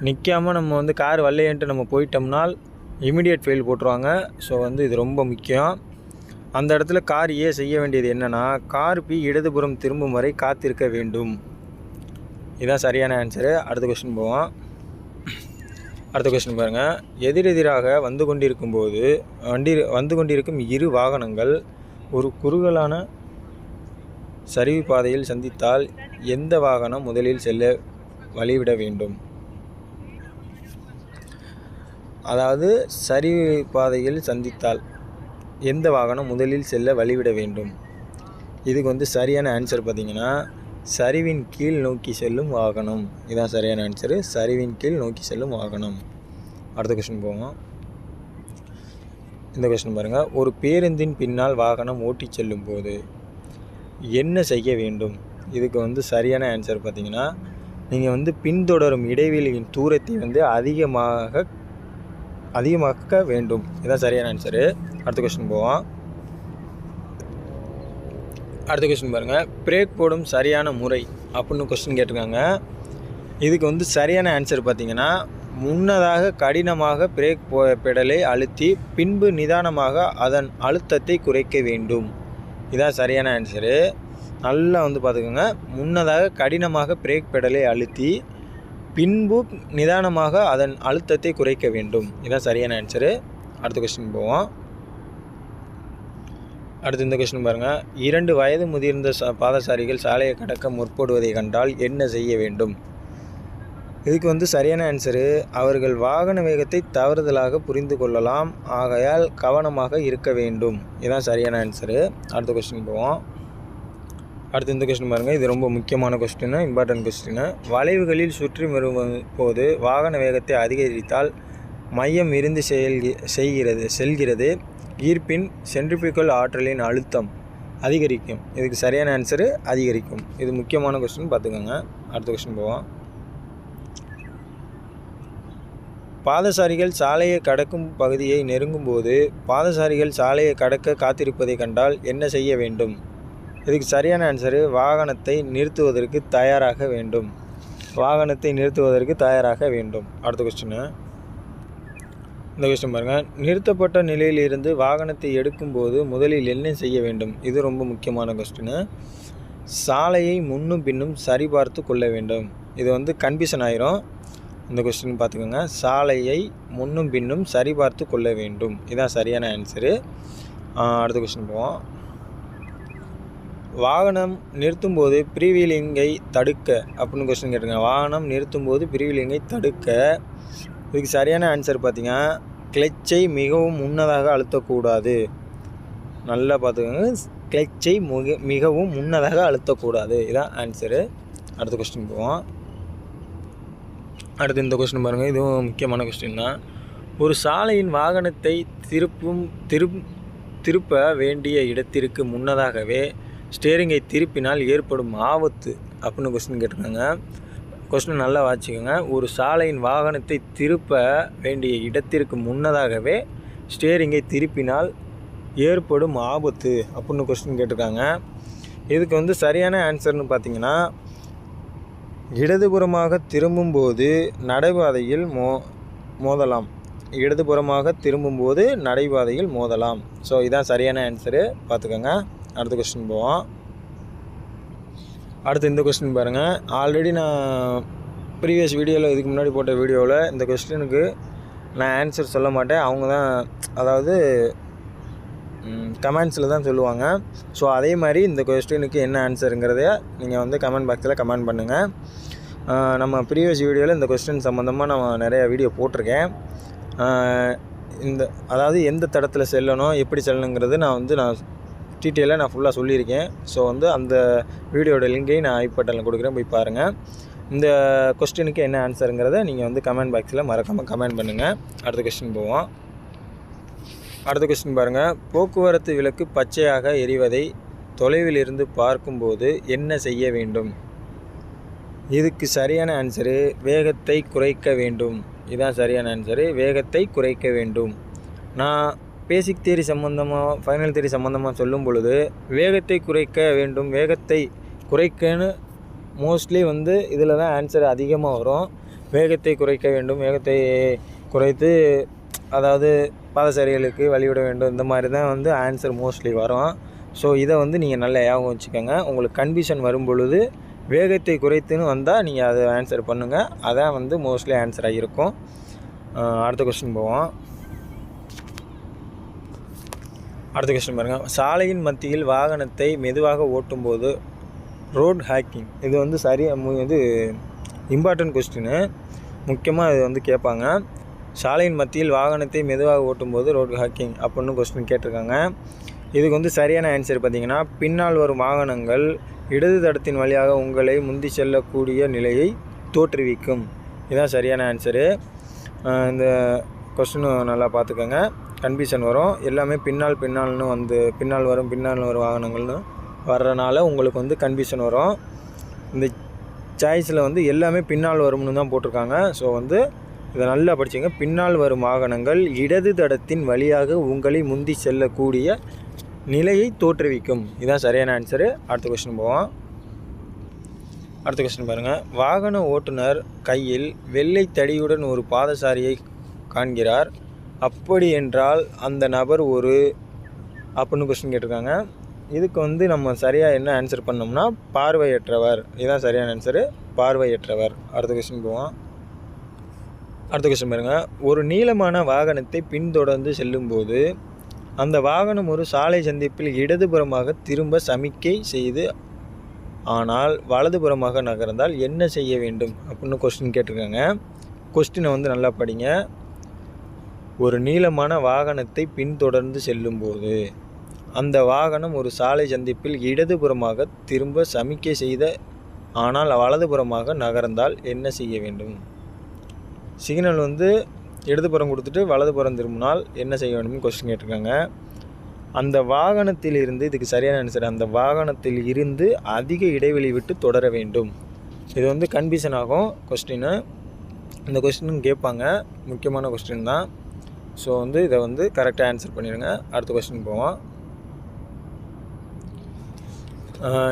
நிற்காமல் நம்ம கார் வரலையன்ட்டு நம்ம போயிட்டோம்னால் இமிடியேட் ஃபெயில் போட்டுருவாங்க. ஸோ இது ரொம்ப முக்கியம். அந்த இடத்துல கார் ஏ செய்ய வேண்டியது என்னென்னா கார் பி இடதுபுறம் திரும்பும் வரை காத்திருக்க வேண்டும். இதுதான் சரியான ஆன்சரு. அடுத்த கொஸ்டின் போவோம். அடுத்த கொஸ்டின் பாருங்கள். எதிரெதிராக வந்து கொண்டிருக்கும் 2 வாகனங்கள் ஒரு குறுகலான சரிவு பாதையில் சந்தித்தால் எந்த வாகனம் முதலில் செல்ல வழிவிட வேண்டும்? அதாவது சரிவு பாதையில் சந்தித்தால் எந்த வாகனம் முதலில் செல்ல வழிவிட வேண்டும்? இதுக்கு சரியான ஆன்சர் பார்த்திங்கன்னா சரிவின் கீழ் நோக்கி செல்லும் வாகனம். இதுதான் சரியான ஆன்சரு. சரிவின் கீழ் நோக்கி செல்லும் வாகனம். அடுத்த கொஸ்டின் போவோம். இந்த கொஸ்டின் பாருங்கள். ஒரு பேருந்தின் பின்னால் வாகனம் ஓட்டி செல்லும் போது என்ன செய்ய வேண்டும்? இதுக்கு சரியான ஆன்சர் பார்த்திங்கன்னா நீங்கள் பின்தொடரும் இடைவெளியின் தூரத்தை அதிகமாக்க வேண்டும். இதுதான் சரியான ஆன்சரு. அடுத்த கொஸ்டின் போவோம். அடுத்த கொஸ்டின் பாருங்கள். பிரேக் போடும் சரியான முறை அப்படின்னு கொஸ்டின் கேட்டிருக்காங்க. இதுக்கு சரியான ஆன்சர் பார்த்திங்கன்னா முன்னதாக கடினமாக பிரேக் பெடலை அழுத்தி பின்பு நிதானமாக அதன் அழுத்தத்தை குறைக்க வேண்டும். இதான் சரியான ஆன்சரு. நல்லா பார்த்துக்கோங்க. முன்னதாக கடினமாக பிரேக் பெடலை அழுத்தி பின்பு நிதானமாக அதன் அழுத்தத்தை குறைக்க வேண்டும். இதான் சரியான ஆன்சரு. அடுத்த கொஸ்டின் போவோம். அடுத்து இந்த கொஸ்டின் பாருங்கள். 2 வயது முதிர்ந்த பாதசாரிகள் சாலையை கடக்க முற்படுவதை கண்டால் என்ன செய்ய வேண்டும்? இதுக்கு சரியான ஆன்சரு அவர்கள் வாகன வேகத்தை தவறுதலாக புரிந்து கொள்ளலாம், ஆகையால் கவனமாக இருக்க வேண்டும். இதுதான் சரியான ஆன்சரு. அடுத்த கொஸ்டின் போவோம். அடுத்து இந்த கொஸ்டின் பாருங்கள். இது ரொம்ப முக்கியமான கொஸ்டின், இம்பார்ட்டன்ட் கொஸ்டின். வளைவுகளில் சுற்றி வரும்போது வாகன வேகத்தை அதிகரித்தால் மையம் இருந்து செல்கிறது ஈர்ப்பின் சென்ட்ரிபியூகல் ஆற்றலின் அழுத்தம் அதிகரிக்கும். இதுக்கு சரியான ஆன்சரு அதிகரிக்கும். இது முக்கியமான கொஸ்டின் பார்த்துக்கோங்க. அடுத்த கொஸ்டின் போவோம். பாதசாரிகள் சாலையை கடக்கும் பகுதியை நெருங்கும் போது பாதசாரிகள் சாலையை கடக்க காத்திருப்பதை கண்டால் என்ன செய்ய வேண்டும்? இதுக்கு சரியான ஆன்சரு வாகனத்தை நிறுத்துவதற்கு தயாராக வேண்டும். அடுத்த கொஸ்டின். இந்த கொஸ்டின் பாருங்கள். நிறுத்தப்பட்ட நிலையிலிருந்து வாகனத்தை எடுக்கும்போது முதலில் என்ன செய்ய வேண்டும்? இது ரொம்ப முக்கியமான கொஸ்டின். சாலையை முன்னும் பின்னும் சரிபார்த்து கொள்ள வேண்டும். இது வந்து கன்ஃபியூஷன் ஆயிரும். இந்த கொஸ்டின் பார்த்துக்கோங்க. சாலையை முன்னும் பின்னும் சரிபார்த்து கொள்ள வேண்டும், இதுதான் சரியான ஆன்சரு. அடுத்த கொஸ்டின் போவோம். வாகனம் நிறுத்தும்போது ப்ரீவீலிங்கை தடுக்க அப்படின்னு கொஸ்டின் கேட்டிருக்காங்க. வாகனம் நிறுத்தும்போது ப்ரீவீலிங்கை தடுக்க, இதுக்கு சரியான ஆன்சர் பார்த்தீங்கன்னா கிளச்சை மிகவும் முன்னதாக அழுத்தக்கூடாது. நல்லா பார்த்துக்கோங்க, கிளச்சை மிகவும் முன்னதாக அழுத்தக்கூடாது, இதுதான் ஆன்சரு. அடுத்த கொஸ்டின் போவோம். அடுத்து இந்த கொஸ்டின் பாருங்கள், இதுவும் முக்கியமான கொஸ்டின் தான். ஒரு சாலையின் வாகனத்தை திருப்ப வேண்டிய இடத்திற்கு முன்னதாகவே ஸ்டேரிங்கை திருப்பினால் ஏற்படும் ஆபத்து அப்படின்னு கொஸ்டின் கேட்டிருக்காங்க. கொஸ்டின் நல்லா வாசிக்கோங்க. ஒரு சாலையின் வாகனத்தை திருப்ப வேண்டிய இடத்திற்கு முன்னதாகவே ஸ்டேரிங்கை திருப்பினால் ஏற்படும் ஆபத்து அப்படின்னு கொஸ்டின் கேட்டிருக்காங்க. இதுக்கு வந்து சரியான ஆன்சர்னு பார்த்தீங்கன்னா இடதுபுறமாக திரும்பும்போது நடைபாதையில் மோதலாம். இடதுபுறமாக திரும்பும்போது நடைபாதையில் மோதலாம். ஸோ இதான் சரியான ஆன்சரு, பார்த்துக்கோங்க. அடுத்த கொஸ்டின் போவோம். அடுத்து இந்த கொஸ்டின் பாருங்கள். ஆல்ரெடி நான் ப்ரீவியஸ் வீடியோவில், இதுக்கு முன்னாடி போட்ட வீடியோவில் இந்த கொஸ்டினுக்கு நான் ஆன்சர் சொல்ல மாட்டேன். அவங்க தான், அதாவது கமெண்ட்ஸில் தான் சொல்லுவாங்க. ஸோ அதே மாதிரி இந்த கொஸ்டினுக்கு என்ன ஆன்சருங்கிறத நீங்கள் வந்து கமெண்ட் பாக்ஸில் கமெண்ட் பண்ணுங்கள். நம்ம ப்ரீவியஸ் வீடியோவில் இந்த கொஸ்டின் சம்மந்தமாக நான் நிறையா வீடியோ போட்டிருக்கேன். அதாவது எந்த தடத்தில் செல்லணும், எப்படி செல்லணுங்கிறது நான் டீட்டெயிலாக ஃபுல்லாக சொல்லியிருக்கேன். ஸோ வந்து அந்த வீடியோட லிங்கையும் நான் ஐபட்டனில் கொடுக்குறேன், போய் பாருங்கள். இந்த கொஸ்டினுக்கு என்ன ஆன்சருங்கிறத நீங்கள் வந்து கமெண்ட் பாக்ஸில் மறக்காமல் கமெண்ட் பண்ணுங்கள். அடுத்த கொஸ்டின் போவோம். அடுத்த கொஸ்டின் பாருங்கள். போக்குவரத்து விளக்கு பச்சையாக எரிவதை தொலைவில் இருந்து பார்க்கும்போது என்ன செய்ய வேண்டும்? இதுக்கு சரியான ஆன்சரு வேகத்தை குறைக்க வேண்டும், இதுதான் சரியான ஆன்சரு. வேகத்தை குறைக்க வேண்டும். நான் பேசிக் தியரி சம்மந்தமாக, ஃபைனல் தியரி சம்மந்தமாக சொல்லும் பொழுது வேகத்தை குறைக்க வேண்டும், வேகத்தை குறைக்கன்னு மோஸ்ட்லி வந்து இதில் தான் ஆன்சர் அதிகமாக வரும். வேகத்தை குறைக்க வேண்டும், வேகத்தை குறைத்து அதாவது பாதசாரிகளுக்கு வழிவிட வேண்டும், இந்த மாதிரி தான் வந்து ஆன்சர் மோஸ்ட்லி வரும். ஸோ இதை வந்து நீங்கள் நல்லா ஞாபகம் வச்சுக்கோங்க. உங்களுக்கு கன்ஃபியூஷன் வரும் பொழுது வேகத்தை குறைத்துன்னு வந்தால் நீங்கள் அதை ஆன்சர் பண்ணுங்கள், அதான் வந்து மோஸ்ட்லி ஆன்சராக இருக்கும். அடுத்த கொஸ்டின் போவோம். அடுத்த கொஸ்டின் பாருங்கள். சாலையின் மத்தியில் வாகனத்தை மெதுவாக ஓட்டும்போது ரோட் ஹேக்கிங், இது வந்து இது இம்பார்ட்டன்ட் கொஸ்டின், முக்கியமாக இது வந்து கேட்பாங்க. சாலையின் மத்தியில் வாகனத்தை மெதுவாக ஓட்டும்போது ரோட் ஹேக்கிங் அப்படின்னு கொஸ்டின் கேட்டிருக்காங்க. இதுக்கு வந்து சரியான ஆன்சர் பார்த்திங்கன்னா பின்னால் வரும் வாகனங்கள் இடது தடத்தின் வழியாக உங்களை முந்தி செல்லக்கூடிய நிலையை தோற்றுவிக்கும், இதுதான் சரியான ஆன்சரு. இந்த கொஸ்டினும் நல்லா பார்த்துக்கோங்க, கன்ஃபியூஷன் வரும். எல்லாமே பின்னால்னு வந்து பின்னால் வரும் வாகனங்கள்னு வர்றனால உங்களுக்கு வந்து கன்ஃபியூஷன் வரும். இந்த சாய்ஸில் வந்து எல்லாமே பின்னால் வரும்னு தான் போட்டிருக்காங்க. ஸோ வந்து இதை நல்லா படிச்சுங்க. பின்னால் வரும் வாகனங்கள் இடது தடத்தின் வழியாக உங்களை முந்தி செல்லக்கூடிய நிலையை தோற்றுவிக்கும், இதுதான் சரியான ஆன்சரு. அடுத்த கொஸ்டின் போவோம். அடுத்த கொஸ்டின் பாருங்கள். வாகன ஓட்டுநர் கையில் வெள்ளை தடியுடன் ஒரு பாதசாரியை காண்கிறார், அப்படி என்றால் அந்த நபர் அப்படின்னு கொஸ்டின் கேட்டிருக்காங்க. இதுக்கு வந்து நம்ம சரியாக என்ன ஆன்சர் பண்ணோம்னா பார்வையற்றவர், இதுதான் சரியான ஆன்சரு, பார்வையற்றவர். அடுத்த கொஸ்டின் போவோம். அடுத்த கொஸ்டின் பாருங்கள். ஒரு நீளமான வாகனத்தை பின்தொடர்ந்து செல்லும்போது அந்த வாகனம் ஒரு சாலை சந்திப்பில் இடதுபுறமாக திரும்ப சமிக்கை செய்து ஆனால் வலதுபுறமாக நகர்ந்தால் என்ன செய்ய வேண்டும் அப்படின்னு கொஸ்டின் கேட்டிருக்காங்க. கொஸ்டினை வந்து நல்லா படிங்க. ஒரு நீளமான வாகனத்தை பின்தொடர்ந்து செல்லும்போது அந்த வாகனம் ஒரு சாலை சந்திப்பில் இடதுபுறமாக திரும்ப சமிக்கை செய்த ஆனால் வலதுபுறமாக நகர்ந்தால் என்ன செய்ய வேண்டும்? சிக்னல் வந்து இடதுபுறம் கொடுத்துட்டு வலதுபுறம் திரும்பினால் என்ன செய்ய வேண்டும் கொஸ்டின் கேட்டிருக்காங்க. அந்த வாகனத்தில் இருந்து, இதுக்கு சரியான ஆன்சர், அந்த வாகனத்தில் இருந்து அதிக இடைவெளி விட்டு தொடர வேண்டும். இது வந்து கன்ஃபியூஷன் ஆகும் கொஸ்டின்னு, இந்த கொஸ்டின் கேட்பாங்க, முக்கியமான கொஸ்டின் தான். ஸோ வந்து இதை வந்து கரெக்டாக ஆன்சர் பண்ணிடுங்க. அடுத்த கொஸ்டின் போவோம்.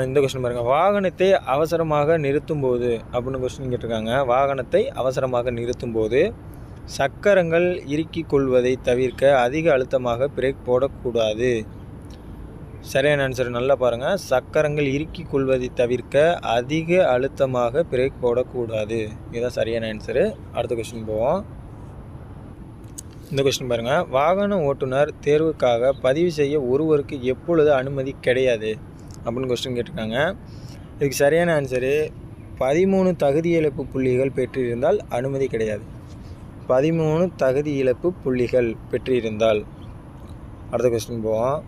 இந்த கொஸ்டின் பாருங்கள். வாகனத்தை அவசரமாக நிறுத்தும்போது அப்படின்னு கொஸ்டின் கேட்டிருக்காங்க. வாகனத்தை அவசரமாக நிறுத்தும்போது சக்கரங்கள் இறுக்கிக் கொள்வதை தவிர்க்க அதிக அழுத்தமாக பிரேக் போடக்கூடாது. சரியான ஆன்சர் நல்லா பாருங்கள். சக்கரங்கள் இறுக்கிக் கொள்வதை தவிர்க்க அதிக அழுத்தமாக பிரேக் போடக்கூடாது. இதுதான் சரியான ஆன்சரு. அடுத்த கொஸ்டின் போவோம். இந்த கொஸ்டின் பாருங்கள். வாகன ஓட்டுநர் தேர்வுக்காக பதிவு செய்ய ஒருவருக்கு எப்பொழுது அனுமதி கிடையாது அப்படின்னு கொஸ்டின் கேட்டிருக்காங்க. இதுக்கு சரியான ஆன்சரு 13 தகுதி இழப்பு புள்ளிகள் பெற்றிருந்தால் அனுமதி கிடையாது. 13 தகுதி இழப்பு புள்ளிகள் பெற்றிருந்தால். அடுத்த கொஸ்டின் போவோம்.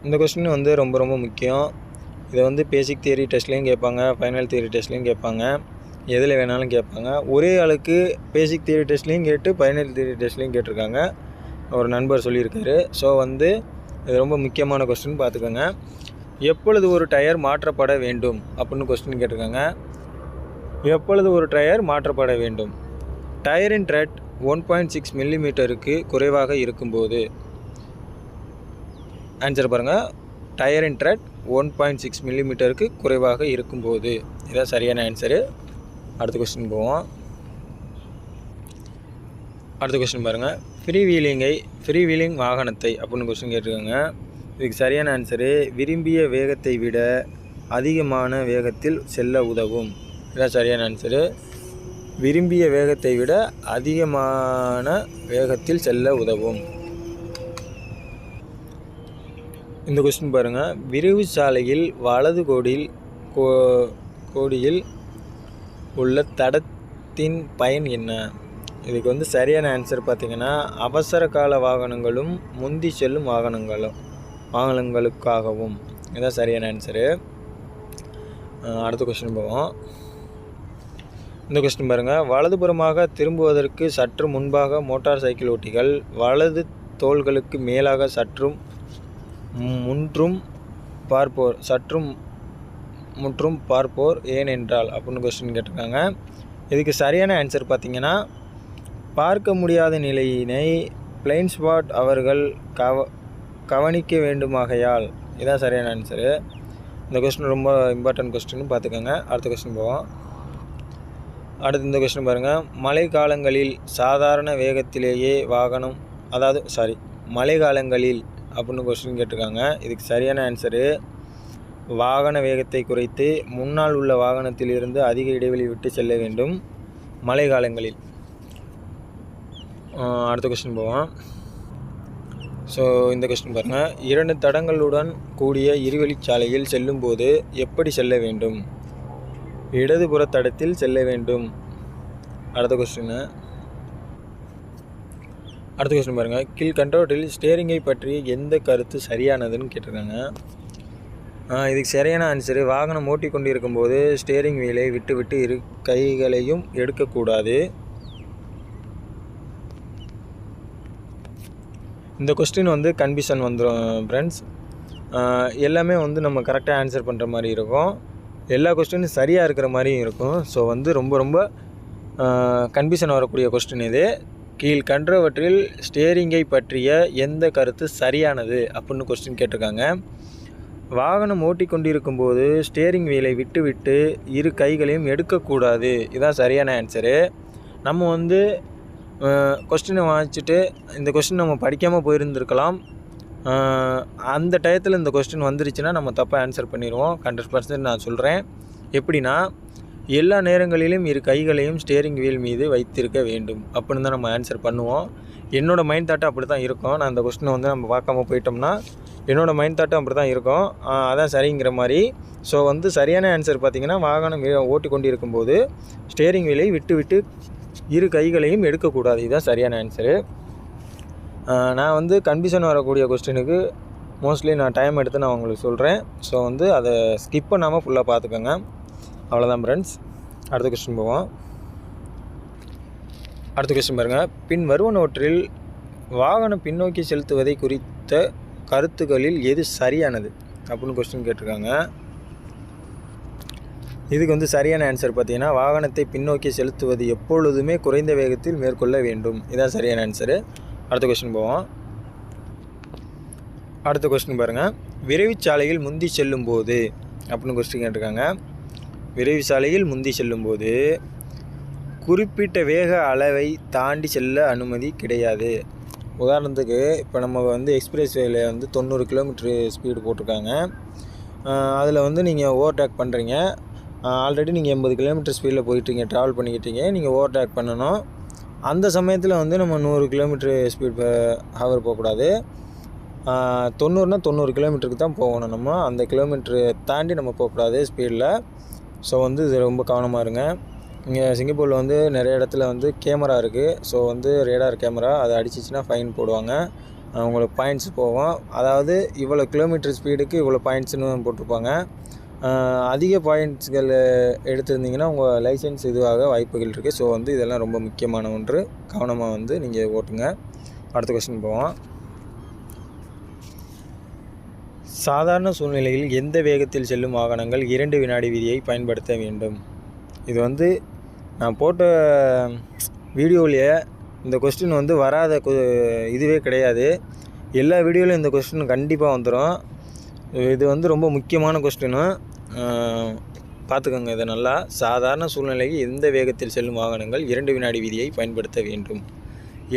இந்த கொஸ்டின் வந்து ரொம்ப ரொம்ப முக்கியம். இதை வந்து பேசிக் தியரி டெஸ்ட்லேயும் கேட்பாங்க, ஃபைனல் தியரி டெஸ்ட்லேயும் கேட்பாங்க, எதில் வேணாலும் கேட்பாங்க. ஒரே ஆளுக்கு பேசிக் தியரி டெஸ்ட்லேயும் கேட்டு ஃபைனல் தியரி டெஸ்ட்லேயும் கேட்டிருக்காங்க. ஒரு நண்பர் சொல்லியிருக்காரு. ஸோ வந்து இது ரொம்ப முக்கியமான கொஸ்டின் பார்த்துக்கோங்க. எப்பொழுது ஒரு டயர் மாற்றப்பட வேண்டும் அப்படின்னு கொஸ்டின் கேட்டிருக்காங்க. எப்பொழுது ஒரு டயர் மாற்றப்பட வேண்டும்? டயரின் த்ரெட் 1.6 மில்லிமீட்டருக்கு குறைவாக இருக்கும்போது. ஆன்சர் பாருங்கள். டயரின் த்ரெட் 1.6 மில்லிமீட்டருக்கு குறைவாக இருக்கும்போது. இதான் சரியான ஆன்சரு. அடுத்த கொஸ்டின் போவோம். அடுத்த கொஸ்டின் பாருங்கள். ஃப்ரீ வீலிங் வாகனத்தை அப்படின்னு கொஸ்டின் கேட்டிருக்காங்க. இதுக்கு சரியான ஆன்சரு விரும்பிய வேகத்தை விட அதிகமான வேகத்தில் செல்ல உதவும். இதான் சரியான ஆன்சரு. விரும்பிய வேகத்தை விட அதிகமான வேகத்தில் செல்ல உதவும். இந்த கொஸ்டின் பாருங்கள். விரைவு சாலையில் வலது கோடியில் உள்ள தடத்தின் பயன் என்ன? இதுக்கு வந்து சரியான ஆன்சர் பார்த்திங்கன்னா அவசர கால வாகனங்களும் முந்தி செல்லும் வாகனங்களுக்காகவும். இதுதான் சரியான ஆன்சரு. அடுத்த கொஸ்டின் போவோம். இந்த கொஸ்டின் பாருங்கள். வலதுபுறமாக திரும்புவதற்கு சற்று முன்பாக மோட்டார் சைக்கிள் ஓட்டிகள் வலது தோள்களுக்கு மேலாக முற்றும் பார்ப்போர் ஏனென்றால் அப்படின்னு கொஸ்டின் கேட்டிருக்காங்க. இதுக்கு சரியான ஆன்சர் பார்த்திங்கன்னா பார்க்க முடியாத நிலையினை பிளைண்ட் ஸ்பாட் அவர்கள் கவனிக்க வேண்டுமாகையால். இதுதான் சரியான ஆன்சரு. இந்த கொஸ்டின் ரொம்ப இம்பார்ட்டன்ட் கொஸ்டின் பார்த்துக்கோங்க. அடுத்த கொஸ்டின் போவோம். அடுத்து இந்த கொஸ்டின் பாருங்கள். மழை காலங்களில் சாதாரண வேகத்திலேயே மழை காலங்களில் அப்படின்னு கொஸ்டின் கேட்டிருக்காங்க. இதுக்கு சரியான ஆன்சரு வாகன வேகத்தை குறைத்து முன்னால் உள்ள வாகனத்தில் இருந்து அதிக இடைவெளி விட்டு செல்ல வேண்டும் மழை காலங்களில். அடுத்த கொஸ்டின் போவோம். ஸோ இந்த கொஸ்டின் பாருங்கள். 2 தடங்களுடன் கூடிய இருவழிச்சாலையில் செல்லும்போது எப்படி செல்ல வேண்டும்? இடதுபுற தடத்தில் செல்ல வேண்டும். அடுத்த கொஸ்டின் பாருங்கள். கீழ்கண்டவற்றில் ஸ்டேரிங்கை பற்றி எந்த கருத்து சரியானதுன்னு கேட்டிருக்காங்க. இதுக்கு சரியான ஆன்சரு வாகனம் ஓட்டி கொண்டு இருக்கும்போது ஸ்டேரிங் வீலை விட்டு இரு கைகளையும் எடுக்கக்கூடாது. இந்த கொஸ்டின் வந்து கன்ஃபியூஷன் வந்துடும் ஃப்ரெண்ட்ஸ். எல்லாமே வந்து நம்ம கரெக்டாக ஆன்சர் பண்ணுற மாதிரி இருக்கும். எல்லா கொஸ்டினும் சரியாக இருக்கிற மாதிரியும் இருக்கும். ஸோ வந்து ரொம்ப ரொம்ப கன்ஃபியூஷன் வரக்கூடிய கொஸ்டின் இது. கீழ்கண்டவற்றில் ஸ்டேரிங்கை பற்றிய எந்த கருத்து சரியானது அப்படின்னு கொஸ்டின் கேட்டிருக்காங்க. வாகனம் ஓட்டி கொண்டிருக்கும் போது ஸ்டேரிங் வீலை விட்டு இரு கைகளையும் எடுக்கக்கூடாது. இதுதான் சரியான ஆன்சரு. நம்ம வந்து கொஸ்டினை வாங்கிச்சிட்டு இந்த கொஸ்டின் நம்ம படிக்காமல் போயிருந்துருக்கலாம். அந்த டயத்தில் இந்த கொஸ்டின் வந்துருச்சுன்னா நம்ம தப்பாக ஆன்சர் பண்ணிடுவோம். 100% நான் சொல்கிறேன். எப்படின்னா எல்லா நேரங்களிலும் இரு கைகளையும் ஸ்டேரிங் வீல் மீது வைத்திருக்க வேண்டும் அப்படின்னு தான் நம்ம ஆன்சர் பண்ணுவோம். என்னோடய மைண்ட் தாட்டும் அப்படி தான் இருக்கும். நான் இந்த கொஸ்டினை வந்து நம்ம பார்க்காம போயிட்டோம்னா என்னோடய மைண்ட் தாட்டும் அப்படி தான் இருக்கும். அதான் சரிங்கிற மாதிரி. ஸோ வந்து சரியான ஆன்சர் பார்த்திங்கன்னா வாகனம் ஓட்டி கொண்டு இருக்கும்போது ஸ்டேரிங் வீலை விட்டு இரு கைகளையும் எடுக்கக்கூடாது. இதுதான் சரியான ஆன்சரு. நான் வந்து கன்ஃபியூஷன் வரக்கூடிய கொஸ்டினுக்கு மோஸ்ட்லி நான் டைம் எடுத்து நான் உங்களுக்கு சொல்கிறேன். ஸோ வந்து அதை ஸ்கிப் பண்ணாமல் ஃபுல்லாக பார்த்துக்கோங்க. அவ்வளோதான் ஃப்ரெண்ட்ஸ். அடுத்த கொஸ்டின் போவோம். அடுத்த கொஸ்டின் பாருங்கள். பின் வருவனவற்றில் வாகனம் பின்னோக்கி செலுத்துவதை குறித்த கருத்துக்களில் எது சரியானது அப்படின்னு கொஸ்டின் கேட்டிருக்காங்க. இதுக்கு வந்து சரியான ஆன்சர் பார்த்தீங்கன்னா வாகனத்தை பின்னோக்கி செலுத்துவது எப்பொழுதுமே குறைந்த வேகத்தில் மேற்கொள்ள வேண்டும். இதுதான் சரியான ஆன்சரு. அடுத்த கொஸ்டின் போவோம். அடுத்த கொஸ்டின் பாருங்கள். விரைவு சாலையில் முந்தி செல்லும்போது அப்படின்னு கொஸ்டின் கேட்டிருக்காங்க. விரைவு சாலையில் முந்தி செல்லும்போது குறிப்பிட்ட வேக அளவை தாண்டி செல்ல அனுமதி கிடையாது. உதாரணத்துக்கு இப்போ நம்ம வந்து எக்ஸ்பிரஸ் வேல வந்து 90 கிலோமீட்டர் ஸ்பீடு போட்டிருக்காங்க. அதில் வந்து நீங்கள் ஓவர்டேக் பண்ணுறீங்க. ஆல்ரெடி நீங்கள் 80 கிலோமீட்டர் ஸ்பீடில் போயிட்டீங்க, ட்ராவல் பண்ணிக்கிட்டீங்க. நீங்கள் ஓவர்டேக் பண்ணணும். அந்த சமயத்தில் வந்து நம்ம 100 கிலோமீட்டர் ஸ்பீட் ஹவர் போகக்கூடாது. 90னா 90 கிலோமீட்டருக்கு தான் போகணும். நம்ம அந்த கிலோமீட்டரு தாண்டி நம்ம போகக்கூடாது ஸ்பீடில். ஸோ வந்து இது ரொம்ப கவனமாக இருங்க. இங்கே சிங்கப்பூரில் வந்து நிறைய இடத்துல வந்து கேமரா இருக்குது. ஸோ வந்து ரேடார் கேமரா அதை அடிச்சிச்சின்னா ஃபைன் போடுவாங்க. உங்களுக்கு பாயிண்ட்ஸ் போகும். அதாவது இவ்வளோ கிலோமீட்டர் ஸ்பீடுக்கு இவ்வளோ பாயிண்ட்ஸ்னு போட்டிருப்பாங்க. அதிக பாயிண்ட்ஸ்கள் எடுத்திருந்தீங்கன்னா உங்கள் லைசன்ஸ் இதுவாக வாய்ப்புகள் இருக்குது. ஸோ வந்து இதெல்லாம் ரொம்ப முக்கியமான ஒன்று. கவனமாக வந்து நீங்கள் ஓட்டுங்க. அடுத்த கொஸ்டின் போவோம். சாதாரண சூழ்நிலையில் எந்த வேகத்தில் செல்லும் வாகனங்கள் 2 வினாடி விதியை பயன்படுத்த வேண்டும்? இது வந்து நான் போட்ட வீடியோவிலேயே இந்த கொஸ்டின் வந்து வராத இதுவே கிடையாது. எல்லா வீடியோலையும் இந்த கொஸ்டின் கண்டிப்பாக வந்துடும். இது வந்து ரொம்ப முக்கியமான கொஸ்டின்னு பார்த்துக்கோங்க. இதை நல்லா. சாதாரண சூழ்நிலையில் எந்த வேகத்தில் செல்லும் வாகனங்கள் 2 வினாடி விதியை பயன்படுத்த வேண்டும்?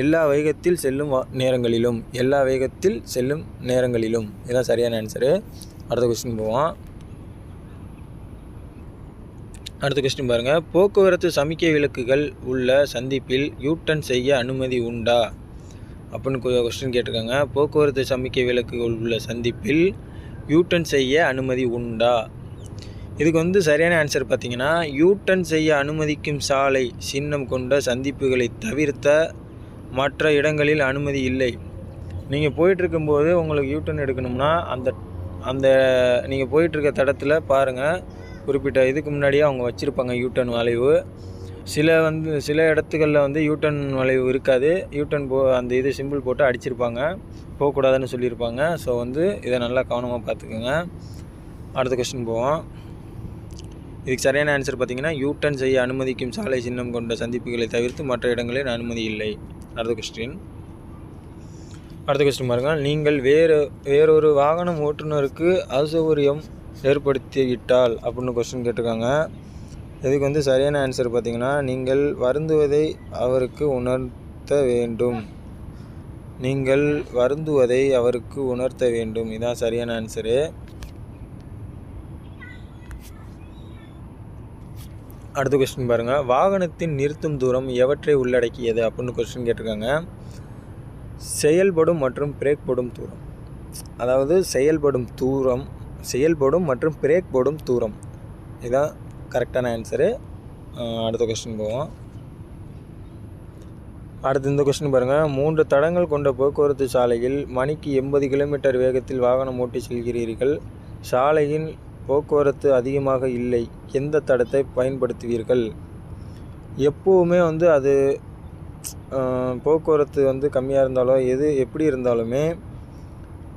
எல்லா வேகத்தில் செல்லும் நேரங்களிலும். எல்லா வேகத்தில் செல்லும் நேரங்களிலும். இதுதான் சரியான ஆன்சரு. அடுத்த கொஸ்டின் போவோம். அடுத்த கொஸ்டின் பாருங்கள். போக்குவரத்து சமிக்கை விளக்குகள் உள்ள சந்திப்பில் யூட்டர்ன் செய்ய அனுமதி உண்டா அப்படின்னு கொஸ்டின் கேட்டிருக்காங்க. போக்குவரத்து சமிக்கை விளக்குகள் உள்ள சந்திப்பில் யூட்டர்ன் செய்ய அனுமதி உண்டா? இதுக்கு வந்து சரியான ஆன்சர் பார்த்திங்கன்னா, யூட்டர்ன் செய்ய அனுமதிக்கும் சாலை சின்னம் கொண்ட சந்திப்புகளை தவிர்த்த மற்ற இடங்களில் அனுமதி இல்லை. நீங்கள் போயிட்டுருக்கும்போது உங்களுக்கு யூட்டர்ன் எடுக்கணும்னா அந்த நீங்கள் போயிட்டுருக்க தடத்தில் பாருங்கள், குறிப்பிட்ட இதுக்கு முன்னாடியே அவங்க வச்சுருப்பாங்க யூட்டர்ன் வளைவு. சில இடத்துகளில் வந்து யூட்டர்ன் வளைவு இருக்காது. யூட்டர்ன் அந்த இது சிம்பிள் போட்டு அடிச்சிருப்பாங்க, போகக்கூடாதுன்னு சொல்லியிருப்பாங்க. ஸோ வந்து இதை நல்லா கவனமாக பார்த்துக்கோங்க. அடுத்த கொஸ்டின் போவோம். இதுக்கு சரியான ஆன்சர் பார்த்திங்கன்னா, யூட்டர்ன் செய்ய அனுமதிக்கும் சாலை சின்னம் கொண்ட சந்திப்புகளை தவிர்த்து மற்ற இடங்களில் அனுமதி இல்லை. அடுத்த கொஸ்டின் பாருங்கள். நீங்கள் வேறொரு வாகனம் ஓட்டுநருக்கு அசௌகரியம் ஏற்படுத்திவிட்டால் அப்படின்னு கொஸ்டின் கேட்டிருக்காங்க. இதுக்கு வந்து சரியான ஆன்சர் பார்த்திங்கன்னா, நீங்கள் வருந்துவதை அவருக்கு உணர்த்த வேண்டும். நீங்கள் வருந்துவதை அவருக்கு உணர்த்த வேண்டும். இதுதான் சரியான ஆன்சரு. அடுத்த கொஸ்டின் பாருங்கள். வாகனத்தின் நிறுத்தும் தூரம் எவற்றை உள்ளடக்கியது அப்படின்னு கொஸ்டின் கேட்டிருக்காங்க. செயல்படும் மற்றும் பிரேக் போடும் தூரம். அதாவது செயல்படும் மற்றும் பிரேக் போடும் தூரம். இதுதான் கரெக்டான ஆன்சரு. அடுத்த கொஸ்டின் போவோம். அடுத்து இந்த கொஸ்டின் பாருங்கள். 3 தடங்கள் கொண்ட போக்குவரத்து சாலையில் மணிக்கு 80 கிலோமீட்டர் வேகத்தில் வாகனம் ஓட்டி செல்கிறீர்கள். சாலையின் போக்குவரத்து அதிகமாக இல்லை. எந்த தடத்தை பயன்படுத்துவீர்கள்? எப்போவுமே வந்து அது போக்குவரத்து வந்து கம்மியாக இருந்தாலோ எப்படி இருந்தாலுமே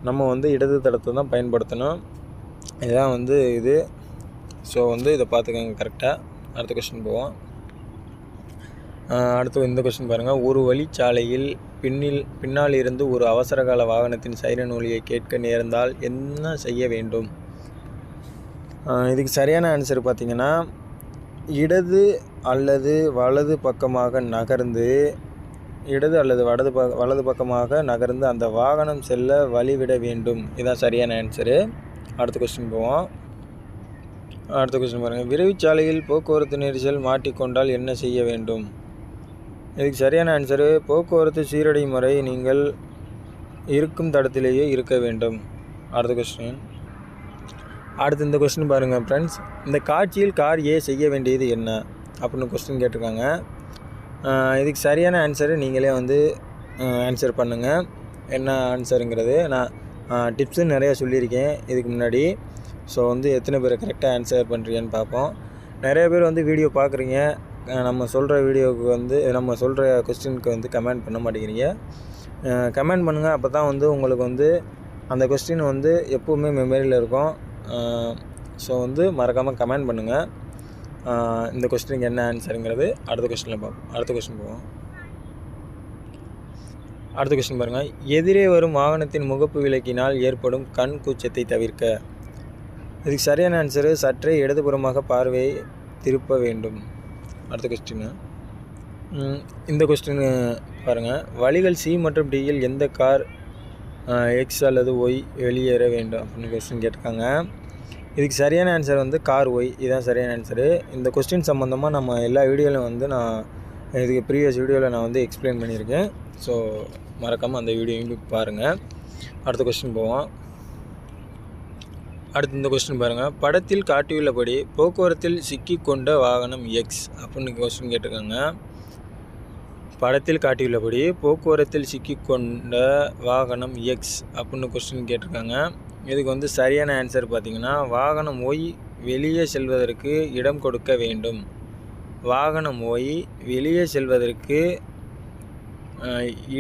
நம்ம வந்து இடது தடத்தை தான் பயன்படுத்தணும். இதுதான் வந்து இது. ஸோ வந்து இதை பார்த்துக்கோங்க கரெக்டாக. அடுத்த கொஸ்டின் போவோம். அடுத்து இந்த கொஸ்டின் பாருங்கள். ஒரு வழிச்சாலையில் பின்னால் இருந்து ஒரு அவசரகால வாகனத்தின் சைரன் ஒலியை கேட்க நேர்ந்தால் என்ன செய்ய வேண்டும்? இதுக்கு சரியான ஆன்சர் பார்த்திங்கன்னா, இடது அல்லது வலது பக்கமாக நகர்ந்து அந்த வாகனம் செல்ல வழிவிட வேண்டும். இதுதான் சரியான ஆன்சரு. அடுத்த கொஸ்டின் போவோம். அடுத்த கொஸ்டின் பாருங்கள். விரைவுச்சாலையில் போக்குவரத்து நெரிசல் மாட்டிக்கொண்டால் என்ன செய்ய வேண்டும்? இதுக்கு சரியான ஆன்சரு, போக்குவரத்து சீரடையும் முறை நீங்கள் இருக்கும் தடத்திலேயே இருக்க வேண்டும். அடுத்து இந்த கொஸ்டின் பாருங்கள் ஃப்ரெண்ட்ஸ். இந்த காட்சியில் கார் ஏ செய்ய வேண்டியது என்ன அப்படின்னு கொஸ்டின் கேட்டிருக்காங்க. இதுக்கு சரியான ஆன்சரு நீங்களே வந்து ஆன்சர் பண்ணுங்கள். என்ன ஆன்சருங்கிறது நான் டிப்ஸு நிறையா சொல்லியிருக்கேன் இதுக்கு முன்னாடி. ஸோ வந்து எத்தனை பேர் கரெக்டாக ஆன்சர் பண்ணுறீங்கன்னு பார்ப்போம். நிறைய பேர் வந்து வீடியோ பார்க்குறீங்க, நம்ம சொல்கிற வீடியோவுக்கு வந்து நம்ம சொல்கிற கொஸ்டினுக்கு வந்து கமெண்ட் பண்ண மாட்டேங்கிறீங்க. கமெண்ட் பண்ணுங்கள். அப்போ தான் வந்து உங்களுக்கு வந்து அந்த கொஸ்டின் வந்து எப்போவுமே மெமரியில் இருக்கும். ஸோ வந்து மறக்காமல் கமெண்ட் பண்ணுங்கள். இந்த கொஸ்டினுக்கு என்ன ஆன்சருங்கிறது அடுத்த கொஸ்டினில் பார்ப்போம். அடுத்த கொஸ்டின் போவோம். அடுத்த கொஸ்டின் பாருங்கள். எதிரே வரும் வாகனத்தின் முகப்பு விளக்கினால் ஏற்படும் கண் கூச்சத்தை தவிர்க்க. இதுக்கு சரியான ஆன்சரு, சற்றே இடதுபுறமாக பார்வையை திருப்ப வேண்டும். அடுத்த கொஸ்டின். இந்த கொஸ்டின் பாருங்கள், வழிகள் சி மற்றும் டியில் எந்த கார் எக்ஸ் அல்லது ஒய் வெளியேற வேண்டும் அப்படின்னு கொஸ்டின் கேட்டிருக்காங்க. இதுக்கு சரியான ஆன்சர் வந்து கார் ஒய். இதுதான் சரியான ஆன்சரு. இந்த கொஸ்டின் சம்மந்தமாக நம்ம எல்லா வீடியோவிலும் வந்து நான் இதுக்கு ப்ரீவியஸ் வீடியோவில் நான் வந்து எக்ஸ்பிளைன் பண்ணியிருக்கேன். ஸோ மறக்காமல் அந்த வீடியோவையும் பாருங்கள். அடுத்த கொஸ்டின் போவோம். அடுத்து இந்த கொஸ்டின் பாருங்கள், படத்தில் காட்டியுள்ளபடி போக்குவரத்தில் சிக்கிக்கொண்ட வாகனம் எக்ஸ் அப்படின்னு கொஸ்டின் கேட்டிருக்காங்க. படத்தில் காட்டியுள்ளபடி போக்குவரத்தில் சிக்கிக்கொண்ட வாகனம் எக்ஸ் அப்படின்னு கொஸ்டின் கேட்டிருக்காங்க. இதுக்கு வந்து சரியான ஆன்சர் பார்த்திங்கன்னா, வாகனம் ஒய் வெளியே செல்வதற்கு இடம் கொடுக்க வேண்டும். வாகனம் ஒய் வெளியே செல்வதற்கு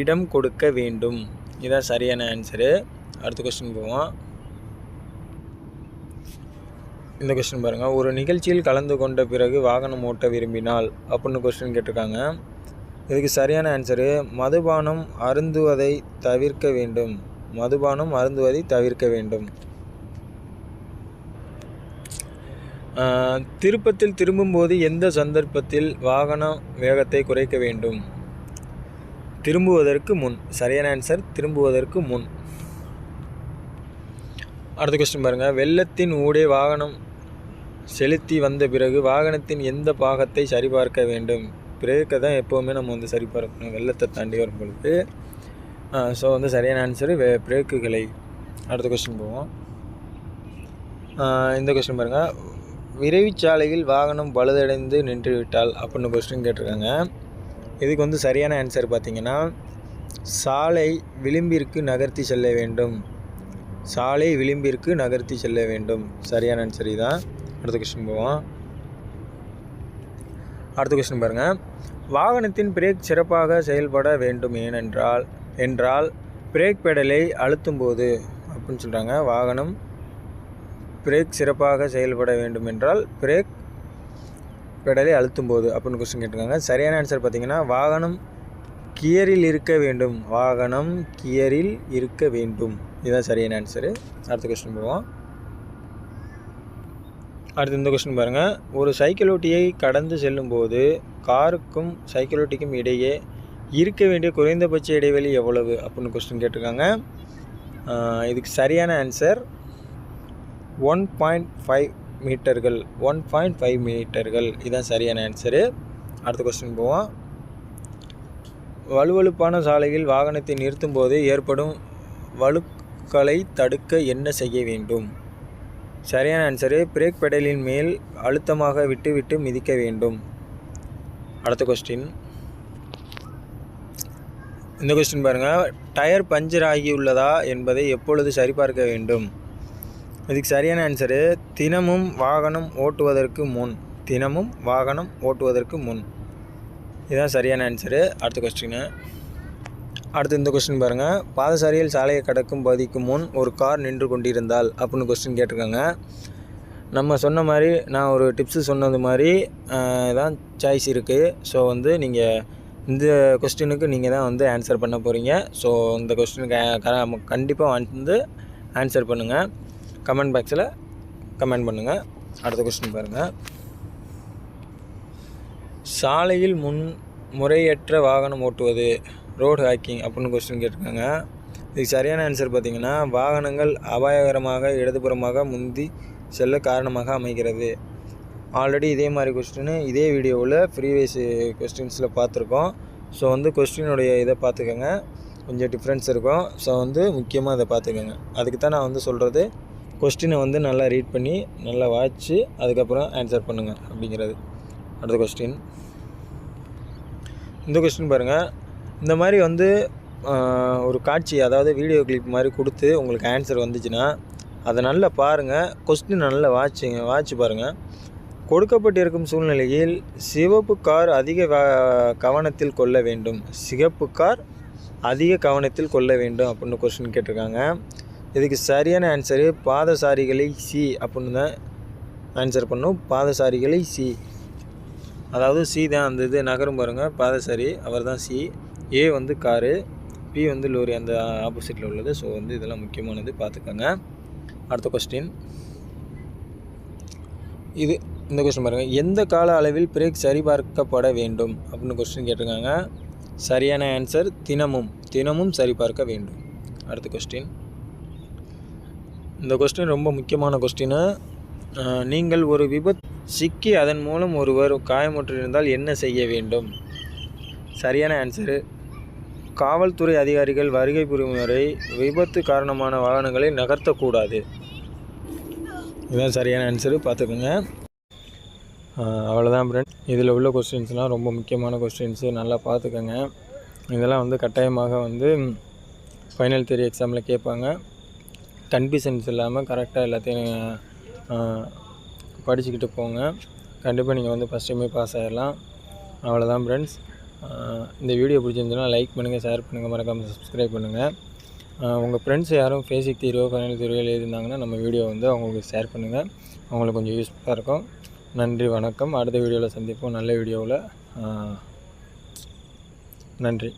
இடம் கொடுக்க வேண்டும். இதுதான் சரியான ஆன்சரு. அடுத்த கொஸ்டின் போவோம். இந்த கொஸ்டின் பாருங்கள், ஒரு நிகழ்ச்சியில் கலந்து கொண்ட பிறகு வாகனம் ஓட்ட விரும்பினால் அப்படின்னு கொஸ்டின் கேட்டிருக்காங்க. இதுக்கு சரியான ஆன்சரு மதுபானம் அருந்துவதை தவிர்க்க வேண்டும். மதுபானம் அருந்துவதை தவிர்க்க வேண்டும். திருப்பத்தில் திரும்பும்போது எந்த சந்தர்ப்பத்தில் வாகன வேகத்தை குறைக்க வேண்டும்? திரும்புவதற்கு முன். சரியான ஆன்சர் திரும்புவதற்கு முன். அடுத்த கொஸ்டின் பாருங்கள், வெள்ளத்தின் ஊடே வாகனம் செலுத்தி வந்த பிறகு வாகனத்தின் எந்த பாகத்தை சரிபார்க்க வேண்டும்? பிரேக்கை தான் எப்போவுமே நம்ம வந்து சரிபார்க்கணும் வெள்ளத்தை தாண்டி வரும் பொழுது. ஸோ வந்து சரியான ஆன்சரு பிரேக்குகளை. அடுத்த கொஸ்டின் போவோம். இந்த கொஸ்டின் பாருங்கள், விரைவுச்சாலையில் வாகனம் பழுதடைந்து நின்றுவிட்டால் அப்படின்னு கொஸ்டின் கேட்டிருக்காங்க. இதுக்கு வந்து சரியான ஆன்சர் பார்த்திங்கன்னா, சாலை விளிம்பிற்கு நகர்த்தி செல்ல வேண்டும். சாலை விளிம்பிற்கு நகர்த்தி செல்ல வேண்டும். சரியான ஆன்சர் இதுதான். அடுத்த கொஸ்டின் போவோம். அடுத்த கொஸ்டின் பாருங்கள், வாகனத்தின் பிரேக் சிறப்பாக செயல்பட வேண்டும் என்றால் பிரேக் பெடலை அழுத்தும் போது அப்படின்னு சொல்கிறாங்க. வாகனம் பிரேக் சிறப்பாக செயல்பட வேண்டும் என்றால் பிரேக் பெடலை அழுத்தும் போது அப்படின்னு கொஸ்டின் கேட்டிருக்காங்க. சரியான ஆன்சர் பார்த்திங்கன்னா, வாகனம் கியரில் இருக்க வேண்டும். வாகனம் கியரில் இருக்க வேண்டும். இதுதான் சரியான ஆன்சரு. அடுத்த கொஸ்டின் போவோம். அடுத்து இந்த கொஸ்டின் பாருங்கள், ஒரு சைக்கிளோட்டியை கடந்து செல்லும்போது காருக்கும் சைக்கிளோட்டிக்கும் இடையே இருக்க வேண்டிய குறைந்தபட்ச இடைவெளி எவ்வளவு அப்படின்னு கொஸ்டின் கேட்டிருக்காங்க. இதுக்கு சரியான ஆன்சர் 1.5 மீட்டர்கள். 1.5 மீட்டர்கள். இதுதான் சரியான ஆன்சரு. அடுத்த கொஸ்டின் போவோம். வலுவழுப்பான சாலையில் வாகனத்தை நிறுத்தும் போது ஏற்படும் வழுக்களை தடுக்க என்ன செய்ய வேண்டும்? சரியான ஆன்சரு பிரேக் பெடலின் மேல் அழுத்தமாக விட்டு மிதிக்க வேண்டும். அடுத்த கொஸ்டின். இந்த கொஸ்டின் பாருங்கள், டயர் பஞ்சர் ஆகியுள்ளதா என்பதை எப்பொழுது சரிபார்க்க வேண்டும்? இதுக்கு சரியான ஆன்சரு தினமும் வாகனம் ஓட்டுவதற்கு முன். தினமும் வாகனம் ஓட்டுவதற்கு முன். இதுதான் சரியான ஆன்சரு. அடுத்த கொஸ்டின். அடுத்து இந்த கொஸ்டின் பாருங்கள், பாதசாரியில் சாலையை கடக்கும் பகுதிக்கு முன் ஒரு கார் நின்று கொண்டிருந்தால் அப்படின்னு கொஸ்டின் கேட்டிருக்காங்க. நம்ம சொன்ன மாதிரி நான் ஒரு டிப்ஸு சொன்னது மாதிரி தான் சாய்ஸ் இருக்குது. ஸோ வந்து நீங்கள் இந்த கொஸ்டினுக்கு நீங்கள் தான் வந்து ஆன்சர் பண்ண போகிறீங்க. ஸோ இந்த கொஸ்டினுக்கு கண்டிப்பாக வந்து ஆன்சர் பண்ணுங்கள். கமெண்ட் பாக்ஸில் கமெண்ட் பண்ணுங்கள். அடுத்த கொஸ்டின் பாருங்கள், சாலையில் முறையற்ற வாகனம் ஓட்டுவது ரோடு ஹேக்கிங் அப்படின்னு கொஸ்டின் கேட்டிருக்காங்க. இதுக்கு சரியான ஆன்சர் பார்த்திங்கன்னா, வாகனங்கள் அபாயகரமாக இடதுபுறமாக முந்தி செல்ல காரணமாக அமைகிறது. ஆல்ரெடி இதே மாதிரி கொஸ்டின் இதே வீடியோவில் ப்ரீவியஸ் கொஸ்டின்ஸில் பார்த்துருக்கோம். ஸோ வந்து கொஸ்டினுடைய இதை பார்த்துக்கோங்க, கொஞ்சம் டிஃப்ரென்ஸ் இருக்கும். ஸோ வந்து முக்கியமாக இதை பார்த்துக்கோங்க. அதுக்கு தான் நான் வந்து சொல்கிறது, கொஸ்டினை வந்து நல்லா ரீட் பண்ணி நல்லா வாட்சி அதுக்கப்புறம் ஆன்சர் பண்ணுங்கள் அப்படிங்கிறது. அடுத்த கொஸ்டின். இந்த கொஸ்டின் பாருங்கள், இந்த மாதிரி வந்து ஒரு காட்சி அதாவது வீடியோ கிளிப் மாதிரி கொடுத்து உங்களுக்கு ஆன்சர் வந்துச்சுன்னா அதை நல்லா பாருங்கள். கொஸ்டின் நல்லா வாட்சி பாருங்கள். கொடுக்கப்பட்டிருக்கும் சூழ்நிலையில் சிவப்பு கார் அதிக கவனத்தில் கொள்ள வேண்டும். சிகப்பு கார் அதிக கவனத்தில் கொள்ள வேண்டும் அப்படின்னு கொஸ்டின் கேட்டிருக்காங்க. இதுக்கு சரியான ஆன்சரு பாதசாரிகளை சி அப்படின்னு தான் ஆன்சர் பண்ணும். பாதசாரிகளை சி, அதாவது சி தான் அந்த இது நகரும் பாருங்கள், பாதசாரி அவர் தான் சி. ஏ வந்து காரு, பி வந்து லோரி, அந்த ஆப்போசிட்டில் உள்ளது. ஸோ வந்து இதெல்லாம் முக்கியமானது, பார்த்துக்கோங்க. அடுத்த கொஸ்டின். இந்த கொஸ்டின் பாருங்கள், எந்த கால அளவில் பிரேக் சரிபார்க்கப்பட வேண்டும் அப்படின்னு கொஸ்டின் கேட்டிருக்காங்க. சரியான ஆன்சர் தினமும் சரிபார்க்க வேண்டும். அடுத்த கொஸ்டின். இந்த கொஸ்டின் ரொம்ப முக்கியமான கொஸ்டின். நீங்கள் ஒரு சிக்கி அதன் மூலம் ஒருவர் காயமுற்றிருந்தால் என்ன செய்ய வேண்டும்? சரியான ஆன்சரு காவல்துறை அதிகாரிகள் வருகை புரியும் வரை விபத்து காரணமான வாகனங்களை நகர்த்தக்கூடாது. இதுதான் சரியான ஆன்சரு, பார்த்துக்கோங்க. அவ்வளோதான் ஃப்ரெண்ட்ஸ். இதில் உள்ள கொஸ்டின்ஸ்லாம் ரொம்ப முக்கியமான கொஸ்டின்ஸு, நல்லா பார்த்துக்கோங்க. இதெல்லாம் கட்டாயமாக ஃபைனல் தியரி எக்ஸாமில் கேட்பாங்க. கன்ஃபியூஷன்ஸ் இல்லாமல் கரெக்டாக எல்லாத்தையும் படிச்சுக்கிட்டு போங்க. கண்டிப்பாக நீங்கள் ஃபஸ்ட் டைமே பாஸ் ஆகிடலாம். அவ்வளோதான் ஃப்ரெண்ட்ஸ். இந்த வீடியோ பிடிச்சிருந்துச்சுன்னா லைக் பண்ணுங்கள், ஷேர் பண்ணுங்கள், மறக்காமல் சப்ஸ்கிரைப் பண்ணுங்கள். உங்கள் ஃப்ரெண்ட்ஸ் யாரும் பேசிக் தீர்வோ ஃபைனல் தீர்வோ எழுதியிருந்தாங்கன்னா நம்ம வீடியோ அவங்களுக்கு ஷேர் பண்ணுங்கள். அவங்களுக்கு கொஞ்சம் யூஸ்ஃபுல்லாக இருக்கும். நன்றி, வணக்கம். அடுத்த வீடியோவில் சந்திப்போம், நல்ல வீடியோவில். நன்றி.